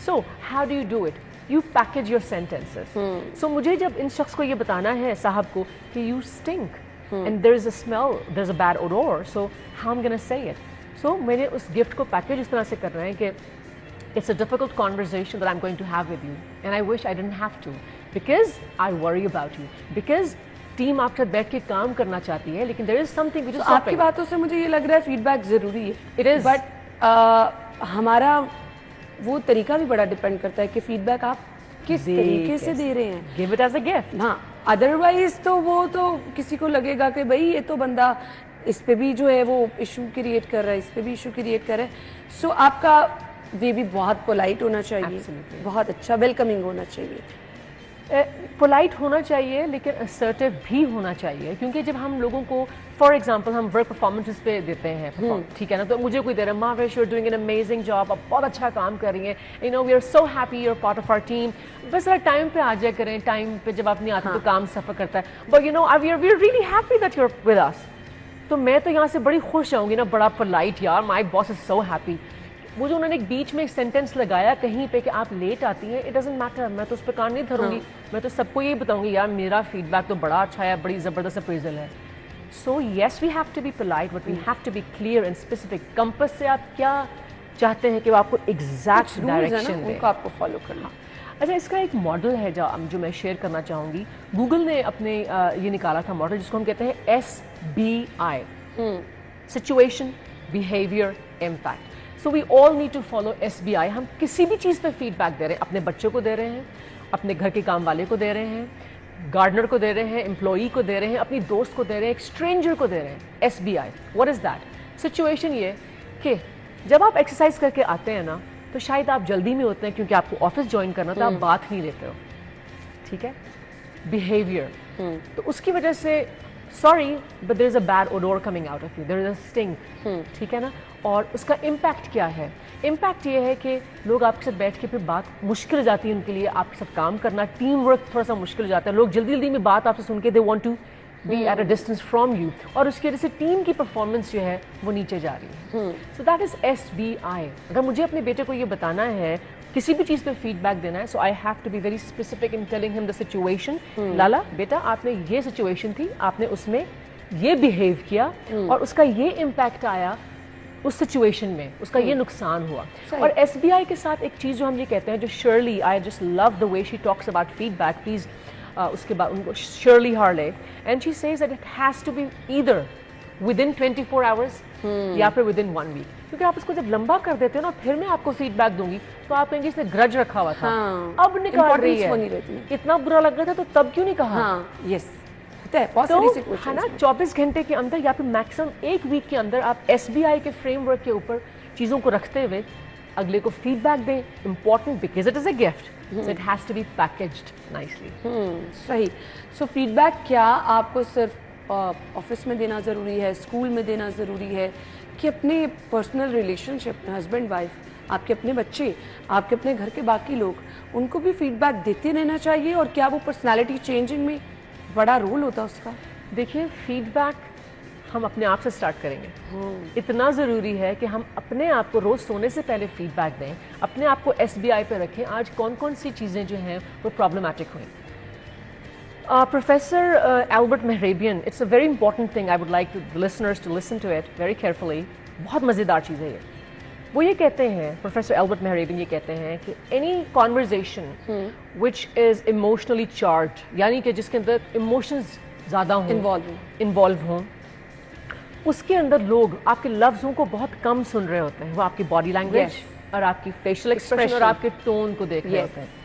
So how do you do it? You package your sentences. So मुझे जब इन शख्स को ये बताना है, साहब को, कि you stink, and there is a smell, there is a bad odour, so how I am gonna say it. So मैंने उस गिफ्ट को पैकेज इस तरह से कर रहे हैं कि it's a difficult conversation that I'm going to have with you, and I wish I didn't have to, because I worry about you, because team आपके साथ बैठ के काम करना चाहती है, लेकिन there is something which is stopping. आपकी बातों से मुझे ये लग रहा है फीडबैक जरूरी है. It is. बट हमारा वो तरीका भी बड़ा डिपेंड करता है कि फीडबैक आप किस तरीके से दे रहे हैं. Give it as a gift. हाँ, अदरवाइज तो वो तो किसी को लगेगा कि भाई ये तो बंदा इस पे भी जो है वो इशू क्रिएट कर रहा है, इस पे भी इशू क्रिएट कर रहा है. सो आपका वे भी बहुत पोलाइट होना चाहिए. Absolutely. बहुत अच्छा वेलकमिंग होना चाहिए. पोलाइट होना चाहिए, लेकिन असर्टिव भी होना चाहिए, क्योंकि जब हम लोगों को फॉर एग्जांपल हम वर्क परफॉर्मेंसेस पे देते हैं, ठीक है ना, तो मुझे कोई दे रहा है Mavesh you are doing an amazing job, आप बहुत अच्छा काम कर रही हैं, you know we are so happy you are part of our team, बस जरा टाइम पे आ जाया करें, टाइम पे जब आप नहीं आते तो काम सफर करता है, but you know we are really happy that you are with us. तो मैं तो यहाँ से बड़ी खुश आऊँगी ना, बड़ा पोलाइट, यार my boss is so happy. वो जो उन्होंने एक बीच में एक सेंटेंस लगाया कहीं पे कि आप लेट आती हैं, इट डजंट मैटर, मैं तो उस पर कान नहीं धरूंगी. मैं तो सबको ये बताऊंगी यार मेरा फीडबैक तो बड़ा अच्छा है, बड़ी ज़बरदस्त अप्रेजल है. So yes we have to be polite, but we have to be clear and specific. कंपस से आप क्या चाहते हैं कि वो आपको एग्जैक्ट डायरेक्शन दे, उनको आपको फॉलो करना. अच्छा, इसका एक मॉडल है जो मैं शेयर करना चाहूँगी. गूगल ने अपने ये निकाला था मॉडल जिसको हम कहते हैं SBI, situation, behaviour, impact. So we all need to follow SBI. हम किसी भी चीज़ पे फीडबैक दे रहे हैं, अपने बच्चों को दे रहे हैं, अपने घर के काम वाले को दे रहे हैं, गार्डनर को दे रहे हैं, एम्प्लॉई को दे रहे हैं, अपनी दोस्त को दे रहे हैं, एक स्ट्रेंजर को दे रहे हैं. SBI, what is that? Situation ये कि जब आप एक्सरसाइज करके आते हैं ना, तो शायद आप जल्दी में होते हैं क्योंकि आपको ऑफिस ज्वाइन करना, तो आप बात नहीं लेते हो, ठीक है. बिहेवियर, तो उसकी वजह से sorry but there is a bad odour coming out of you, there is a sting, ठीक है ना. और उसका इम्पैक्ट क्या है? इम्पैक्ट ये है कि लोग आपके साथ बैठ के फिर बात मुश्किल हो जाती है उनके लिए, आपके साथ काम करना, टीम वर्क थोड़ा सा मुश्किल हो जाता है. लोग जल्दी जल्दी में बात आपसे सुन के they want to be at a distance from you, और उसकी वजह से टीम की परफॉर्मेंस जो है वो नीचे जा रही है. So that is SBI. अगर मुझे अपने बेटे को ये बताना है, किसी भी चीज़ पे फीडबैक देना है, so I have to be very specific in telling him the situation. Lala बेटा आपने ये सिचुएशन थी, आपने उसमें ये बिहेव किया और उसका ये इम्पैक्ट आया उस सिचुएशन में, उसका ये नुकसान हुआ. और SBI के साथ एक चीज़ जो हम ये कहते हैं, जो Shirley, I just love the way she talks about feedback, please उसके बाद उनको Shirley Harley, and she says that it has to be either within 24 hours या फिर विदिन 1 वीक. क्योंकि आप इसको जब लंबा कर देते हो ना, फिर मैं आपको फीडबैक दूंगी तो आप कहेंगे इसने ग्रज रखा हुआ था, अब निकाल रही है, इतना बुरा लग रहा था तो तब क्यों नहीं कहा. यस, तो है ना, 24 घंटे के अंदर या फिर मैक्सिमम 1 वीक के अंदर आप SBI के फ्रेमवर्क के ऊपर चीज़ों को रखते हुए अगले को फीडबैक दें. Important because it is a gift, so it has to be packaged nicely. सही. सो फीडबैक क्या आपको सिर्फ ऑफिस में देना ज़रूरी है, स्कूल में देना ज़रूरी है, कि अपने पर्सनल रिलेशनशिप में हस्बैंड वाइफ, आपके अपने बच्चे, आपके अपने घर के बाकी लोग, उनको भी फीडबैक देते रहना चाहिए? और क्या वो पर्सनालिटी चेंजिंग में बड़ा रोल होता है उसका? देखिए, फीडबैक हम अपने आप से स्टार्ट करेंगे. इतना ज़रूरी है कि हम अपने आप को रोज़ सोने से पहले फीडबैक दें, अपने आप को SBI पे रखें. आज कौन कौन सी चीज़ें जो हैं वो प्रॉब्लमैटिक हुई. Professor Albert Mehrabian, it's a very important thing. I would like the listeners to listen to it very carefully. बहुत मज़ेदार चीज़ है ये. वो ये कहते हैं, प्रोफेसर एल्बर्ट मेहरेबियन ये कहते हैं कि any conversation which is emotionally charge, यानी कि जिसके अंदर इमोशंस ज़्यादा हों, इन्वॉल्व हों, उसके अंदर लोग आपके लफ्ज़ों को बहुत कम सुन रहे होते हैं. वो आपकी बॉडी लैंग्वेज और आपकी फेशियल एक्सप्रेशन और आपके टोन को देख रहे होते हैं.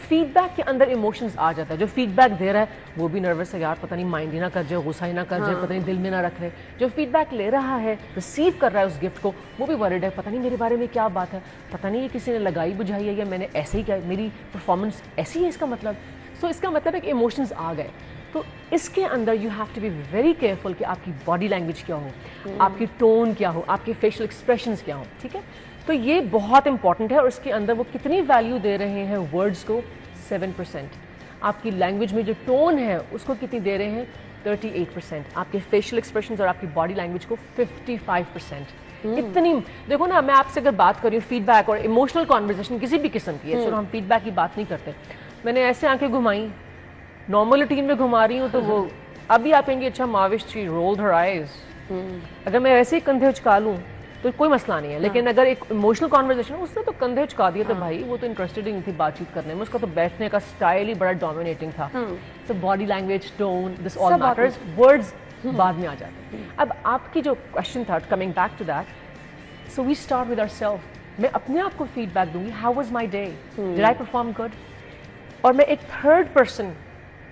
फीडबैक के अंदर इमोशंस आ जाता है. जो फीडबैक दे रहा है वो भी नर्वस है, यार पता नहीं माइंड ही ना कर जाए, गुस्सा ही ना कर जाए, पता नहीं दिल में ना रख रहे. जो फीडबैक ले रहा है, रिसीव कर रहा है उस गिफ्ट को, वो भी वरिड है, पता नहीं मेरे बारे में क्या बात है, पता नहीं ये किसी ने लगाई बुझाई है या मैंने ऐसे ही किया, मेरी परफॉर्मेंस ऐसी है इसका मतलब. सो इसका मतलब है कि इमोशंस आ गए. तो इसके अंदर you have to be very careful कि आपकी बॉडी लैंग्वेज क्या हो, आपकी टोन क्या हो, आपके फेशियल एक्सप्रेशंस क्या हो. ठीक है, तो ये बहुत इंपॉर्टेंट है. और इसके अंदर वो कितनी वैल्यू दे रहे हैं वर्ड्स को, 7%. आपकी लैंग्वेज में जो टोन है उसको कितनी दे रहे हैं, 38%. आपके फेशियल एक्सप्रेशंस और आपकी बॉडी लैंग्वेज को 55%. इतनी देखो ना, मैं आपसे अगर बात कर रही हूँ फीडबैक और इमोशनल कॉन्वर्सेशन किसी भी किस्म की है, चलो हम फीडबैक की बात नहीं करते, मैंने ऐसे आंखें घुमाई, नॉर्मल रूटीन में घुमा रही हूँ तो वो अभी आप कहेंगे अच्छा Mavish she rolled her eyes, अगर मैं वैसे ही कंधे उचका लूं तो कोई मसला नहीं है, लेकिन अगर एक इमोशनल कॉन्वर्सेशन उसने तो कंधे उचका दिए तो भाई वो तो इंटरेस्टेड ही नहीं थी बातचीत करने में, उसका तो बैठने का स्टाइल ही बड़ा डोमिनेटिंग था। So body language, tone, this all matters, words बाद में आ जाते हैं। अब आपकी जो क्वेश्चन था, coming back to that, so we start with ourselves. मैं अपने आप को फीडबैक दूंगी, how was my day, did I perform good, और मैं एक थर्ड पर्सन,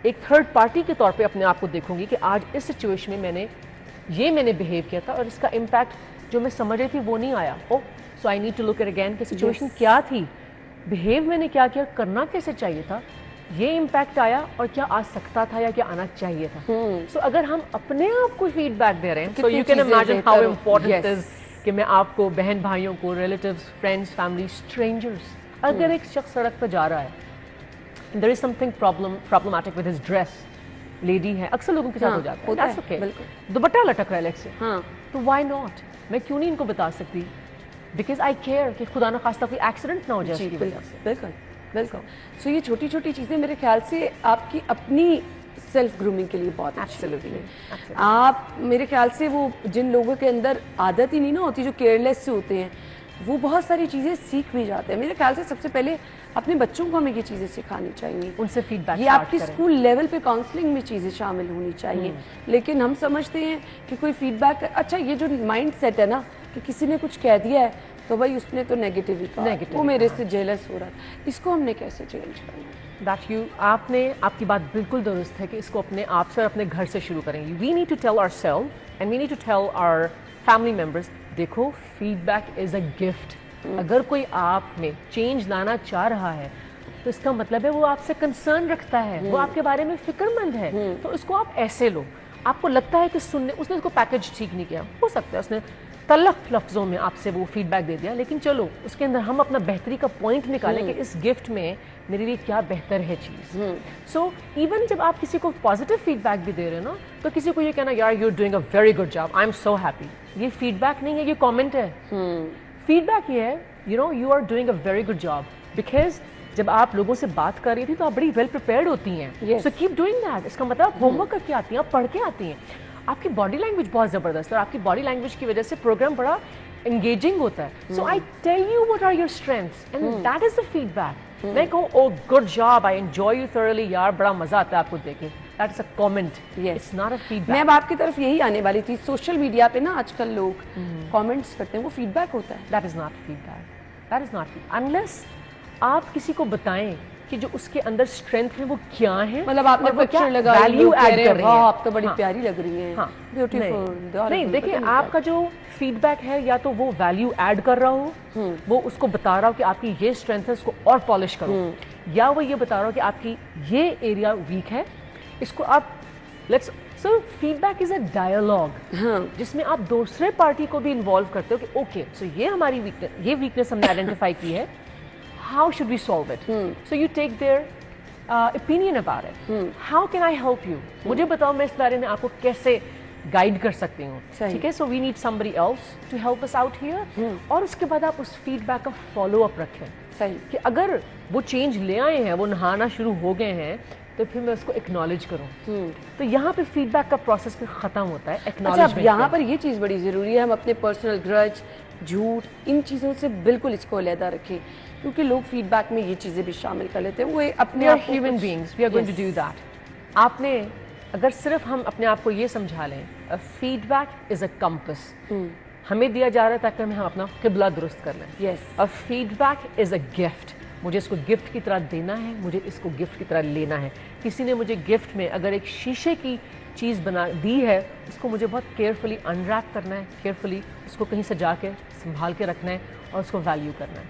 एक थर्ड पार्टी के तौर पे अपने आप को देखूंगी कि आज इस सिचुएशन में मैंने बिहेव किया था और इसका इम्पैक्ट जो मैं समझ रही थी वो नहीं आया। Oh, so I need to look at again कि सिचुएशन क्या थी, बिहेव मैंने क्या किया, करना कैसे चाहिए था, ये इम्पैक्ट आया और क्या आ सकता था या क्या आना चाहिए था। सो अगर हम अपने आप को फीडबैक दे रहे हैं, so you can imagine how important is कि मैं आपको, बहन भाइयों को, रिलेटिव्स, फ्रेंड्स, फैमिली, स्ट्रेंजर्स, अगर एक शख्स सड़क पर जा रहा है, there is something problematic with his dress, lady है, अक्सर लोगों के साथ हो जाता है, that's okay, दुपट्टा लटक रहा है लेट्स से, तो why not, मैं क्यों नहीं इनको बता सकती, because I care कि खुदा ना खास्ता कोई एक्सीडेंट ना हो जाए इसकी वजह से। बिल्कुल बिल्कुल। सो ये छोटी छोटी चीज़ें मेरे ख्याल से आपकी अपनी सेल्फ ग्रूमिंग के लिए बहुत अच्छी होती है। आप, मेरे ख्याल से वो जिन लोगों के अंदर आदत ही नहीं ना होती, जो केयरलेस से होते हैं, वो बहुत सारी चीज़ें सीख भी जाते हैं। मेरे ख्याल से सबसे पहले अपने बच्चों को हमें ये चीज़ें सिखानी चाहिए, उनसे फीडबैक, ये आपकी स्कूल लेवल पे काउंसलिंग में चीज़ें शामिल होनी चाहिए। लेकिन हम समझते हैं कि कोई फीडबैक, अच्छा ये जो माइंड सेट है ना कि किसी ने कुछ कह दिया है तो भाई उसने तो नेगेटिव ही कहा, वो मेरे से जेलस हो रहा है, इसको हमने कैसे चेंज करना है? That you, आपने, आपकी बात बिल्कुल दुरुस्त है कि इसको अपने आप से, अपने घर से शुरू करेंगे। We need to tell ourselves and we need to tell our family members, देखो फीडबैक इज अ गिफ्ट। अगर कोई आप में चेंज लाना चाह रहा है तो इसका मतलब है वो आपसे कंसर्न रखता है, वो आपके बारे में फिक्रमंद है, तो इसको आप ऐसे लो। आपको लगता है कि सुनने, उसने उसको पैकेज ठीक नहीं किया, हो सकता है उसने तलख लफ्जों में आपसे वो फीडबैक दे दिया, लेकिन चलो उसके अंदर हम अपना बेहतरी का पॉइंट निकालें कि इस गिफ्ट में मेरे लिए क्या बेहतर है चीज़। सो इवन जब आप किसी को पॉजिटिव फीडबैक भी दे रहे हो ना, तो किसी को ये कहना यार you are doing a very good job, I am so happy, ये फीडबैक नहीं है, ये कमेंट है। फीडबैक ये है, you are doing a very good job, because जब आप लोगों से बात कर रही थी तो आप बड़ी वेल प्रिपेयर्ड होती हैं, सो कीप डूइंग दैट। इसका मतलब होमवर्क करके आती हैं, आप पढ़ के आती हैं, आपकी बॉडी लैंग्वेज बहुत ज़बरदस्त है और आपकी बॉडी लैंग्वेज की वजह से प्रोग्राम बड़ा एंगेजिंग होता है। So I tell you what are your strengths and that is the feedback. मैं कहूँ oh good job, I enjoy you thoroughly, यार बड़ा मजा आता है आपको देखे, that is a comment, it's not a feedback. मैं अब आपकी तरफ यही आने वाली थी, सोशल मीडिया पे ना आजकल लोग कमेंट्स करते हैं, वो फीडबैक होता है। That is not feedback, that is not, unless आप किसी को बताएं कि जो उसके अंदर स्ट्रेंथ है वो क्या है, मतलब आपने पिक्चर लगाई, वैल्यू ऐड कर रही है, आप तो बड़ी प्यारी लग रही हैं, ब्यूटीफुल। नहीं देखिए, आपका जो फीडबैक है या तो वो वैल्यू ऐड कर रहा हो, वो उसको बता रहा हो कि आपकी ये स्ट्रेंथ है, उसको और पॉलिश करो, या वो ये बता रहा हो कि आपकी ये एरिया वीक है, इसको आप let's. So feedback is a dialogue जिसमें आप दूसरे पार्टी को भी इन्वॉल्व करते हो कि ओके सो ये हमारी वीकनेस, ये वीकनेस हमने आइडेंटिफाई की है, how should we solve it? So you take their opinion about it. How can I help you? मुझे बताओ मैं इस बारे में आपको कैसे गाइड कर सकती हूँ, ठीक है? So we need somebody else to help us out here. और उसके बाद आप उस फीडबैक का फॉलो अप रखें, सही, कि अगर वो चेंज ले आए हैं, वो नहाना शुरू हो गए हैं, तो फिर मैं उसको एक्नॉलेज करूँ। तो यहाँ पे फीडबैक का प्रोसेस फिर खत्म होता है एक्नॉलेजमेंट। अच्छा, यहाँ पर ये चीज़ बड़ी ज़रूरी है, हम अपने पर्सनल ग्रज, झूठ, इन चीज़ों से बिल्कुल इसको अलहदा रखें, क्योंकि लोग फीडबैक में ये चीज़ें भी शामिल कर लेते हैं। वो अपने आप human beings, we are going to do that. आपने अगर सिर्फ हम अपने आप को ये समझा लें, फीडबैक इज अ कंपस, हमें दिया जा रहा है ताकि हम अपना किबला दुरुस्त कर लें। Yes, feedback is a gift, मुझे इसको गिफ्ट की तरह देना है, मुझे इसको गिफ्ट की तरह लेना है। किसी ने मुझे गिफ्ट में अगर एक शीशे की चीज़ बना दी है, उसको मुझे बहुत केयरफुली अनरैप करना है, केयरफुली उसको कहीं सजा के संभाल के रखना है और उसको वैल्यू करना है,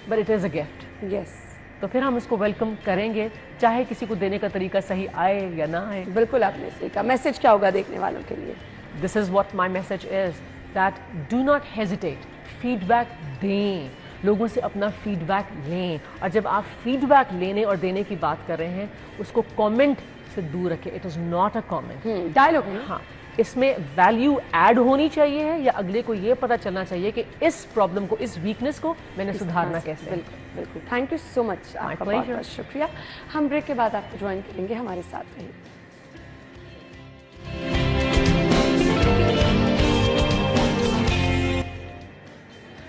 but it is a gift. Yes, तो फिर हम इसको वेलकम करेंगे, चाहे किसी को देने का तरीका सही आए या ना आए। बिल्कुल आपने सही कहा। मैसेज क्या होगा देखने वालों के लिए? This is what my message is, that do not hesitate, feedback दें, लोगों से अपना फीडबैक लें, और जब आप फीडबैक लेने और देने की बात कर रहे हैं, उसको कमेंट से दूर रखें। It is not a comment, dialogue है। हाँ, इसमें वैल्यू ऐड होनी चाहिए है, या अगले को ये पता चलना चाहिए कि इस प्रॉब्लम को, इस वीकनेस को मैंने सुधारना कैसे। बिल्कुल बिल्कुल, थैंक यू सो मच, आपका बहुत बहुत शुक्रिया। हम ब्रेक के बाद आपको ज्वाइन करेंगे, हमारे साथ रहिए।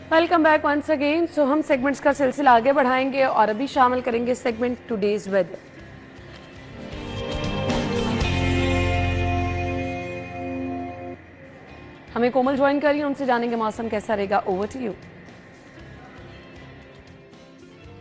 Welcome back once again. So हम सेगमेंट्स का सिलसिला आगे बढ़ाएंगे और अभी शामिल करेंगे सेगमेंट टुडेज वेदर। हमें कोमल ज्वाइन करिए, उनसे जानेंगे मौसम कैसा रहेगा। Over to you.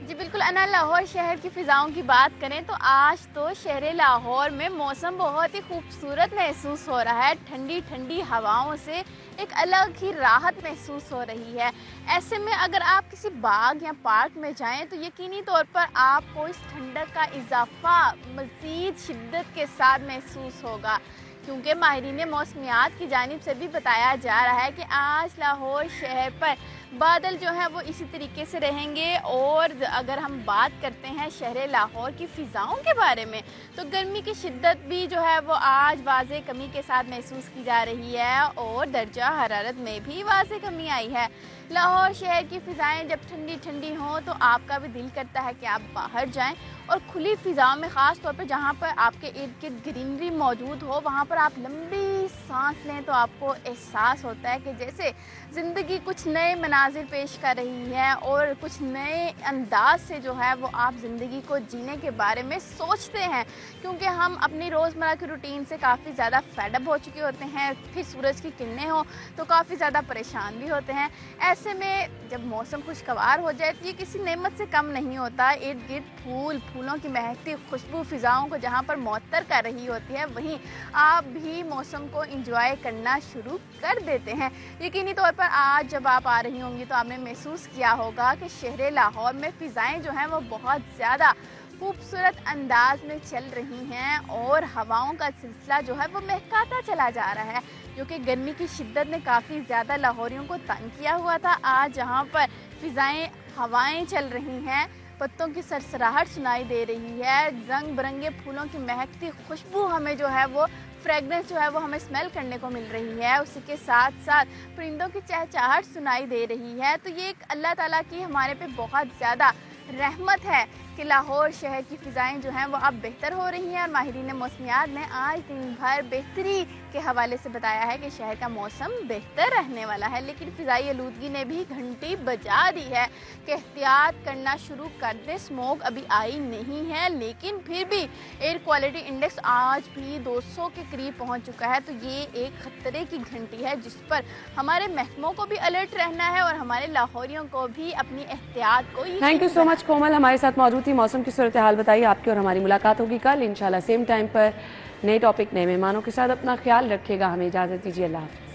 जी बिल्कुल अना, लाहौर शहर की फ़िज़ाओं की बात करें तो आज तो शहर लाहौर में मौसम बहुत ही खूबसूरत महसूस हो रहा है। ठंडी ठंडी हवाओं से एक अलग ही राहत महसूस हो रही है। ऐसे में अगर आप किसी बाग या पार्क में जाएं तो यकीनी तौर पर आपको इस ठंडक का इजाफा मज़ीद शिद्दत के साथ महसूस होगा, क्योंकि माहिरीन मौसमियात की जानिब से भी बताया जा रहा है कि आज लाहौर शहर पर बादल जो है वो इसी तरीके से रहेंगे। और अगर हम बात करते हैं शहर लाहौर की फ़िज़ाओं के बारे में तो गर्मी की शिद्दत भी जो है वो आज वाज़े कमी के साथ महसूस की जा रही है और दर्जा हरारत में भी वाज़े कमी आई है। लाहौर शहर की फ़िज़ाएं जब ठंडी ठंडी हों तो आपका भी दिल करता है कि आप बाहर जाएं और खुली फ़िज़ाओं में ख़ास तौर पर जहाँ पर आपके इर्द गिर्द ग्रीनरी मौजूद हो वहाँ पर आप लंबी सांस लें तो आपको एहसास होता है कि जैसे ज़िंदगी कुछ नए मनाजिर पेश कर रही है और कुछ नए अंदाज से जो है वो आप ज़िंदगी को जीने के बारे में सोचते हैं, क्योंकि हम अपनी रोज़मर्रा की रूटीन से काफ़ी ज़्यादा फेडअप हो चुके होते हैं। फिर सूरज की किरणें हों तो काफ़ी ज़्यादा परेशान भी होते हैं। ऐसे में जब मौसम खुशगवार हो जाए तो ये किसी नेमत से कम नहीं होता। इर्द गिर्द फूलों की महकती खुशबू फ़िज़ाओं को जहाँ पर मुअत्तर कर रही होती है वहीं आप भी मौसम को एंजॉय करना शुरू कर देते हैं। यकीनी तौर पर आज जब आप आ रही होंगी तो आपने महसूस किया होगा कि शहर लाहौर में फ़िज़ाएं जो हैं वो बहुत ज़्यादा खूबसूरत अंदाज में चल रही हैं और हवाओं का सिलसिला जो है वो महकाता चला जा रहा है, जो कि गर्मी की शिद्दत ने काफ़ी ज़्यादा लाहौरियों को तंग किया हुआ था। आज जहाँ पर फ़िज़ाएं हवाएं चल रही हैं, पत्तों की सरसराहट सुनाई दे रही है, रंग बिरंगे फूलों की महकती खुशबू हमें जो है वो फ्रेगनेंस जो है वो हमें स्मेल करने को मिल रही है, उसी के साथ साथ परिंदों की चहचहाहट सुनाई दे रही है। तो ये एक अल्लाह ताला की हमारे पे बहुत ज़्यादा रहमत है कि लाहौर शहर की फ़िज़ाएं जो हैं वो अब बेहतर हो रही हैं। और माहिरीन मौसमियात ने आज दिन भर बेहतरी के हवाले से बताया है कि शहर का मौसम बेहतर रहने वाला है, लेकिन फ़िज़ाई आलूदगी ने भी घंटी बजा दी है कि एहतियात करना शुरू कर दें। स्मोक अभी आई नहीं है लेकिन फिर भी एयर क्वालिटी इंडेक्स आज भी 200 के करीब पहुँच चुका है। तो ये एक ख़तरे की घंटी है जिस पर हमारे महकमों को भी अलर्ट रहना है और हमारे लाहौरियों को भी अपनी एहतियात को। थैंक यू सो मच कोमल, हमारे साथ मौजूद थी। मौसम की सूरत हाल बताइए आपकी और हमारी मुलाकात होगी कल इंशाल्लाह सेम टाइम पर नए टॉपिक नए मेहमानों के साथ। अपना ख्याल रखिएगा, हमें इजाज़त दीजिए। अल्लाह हाफ़िज़।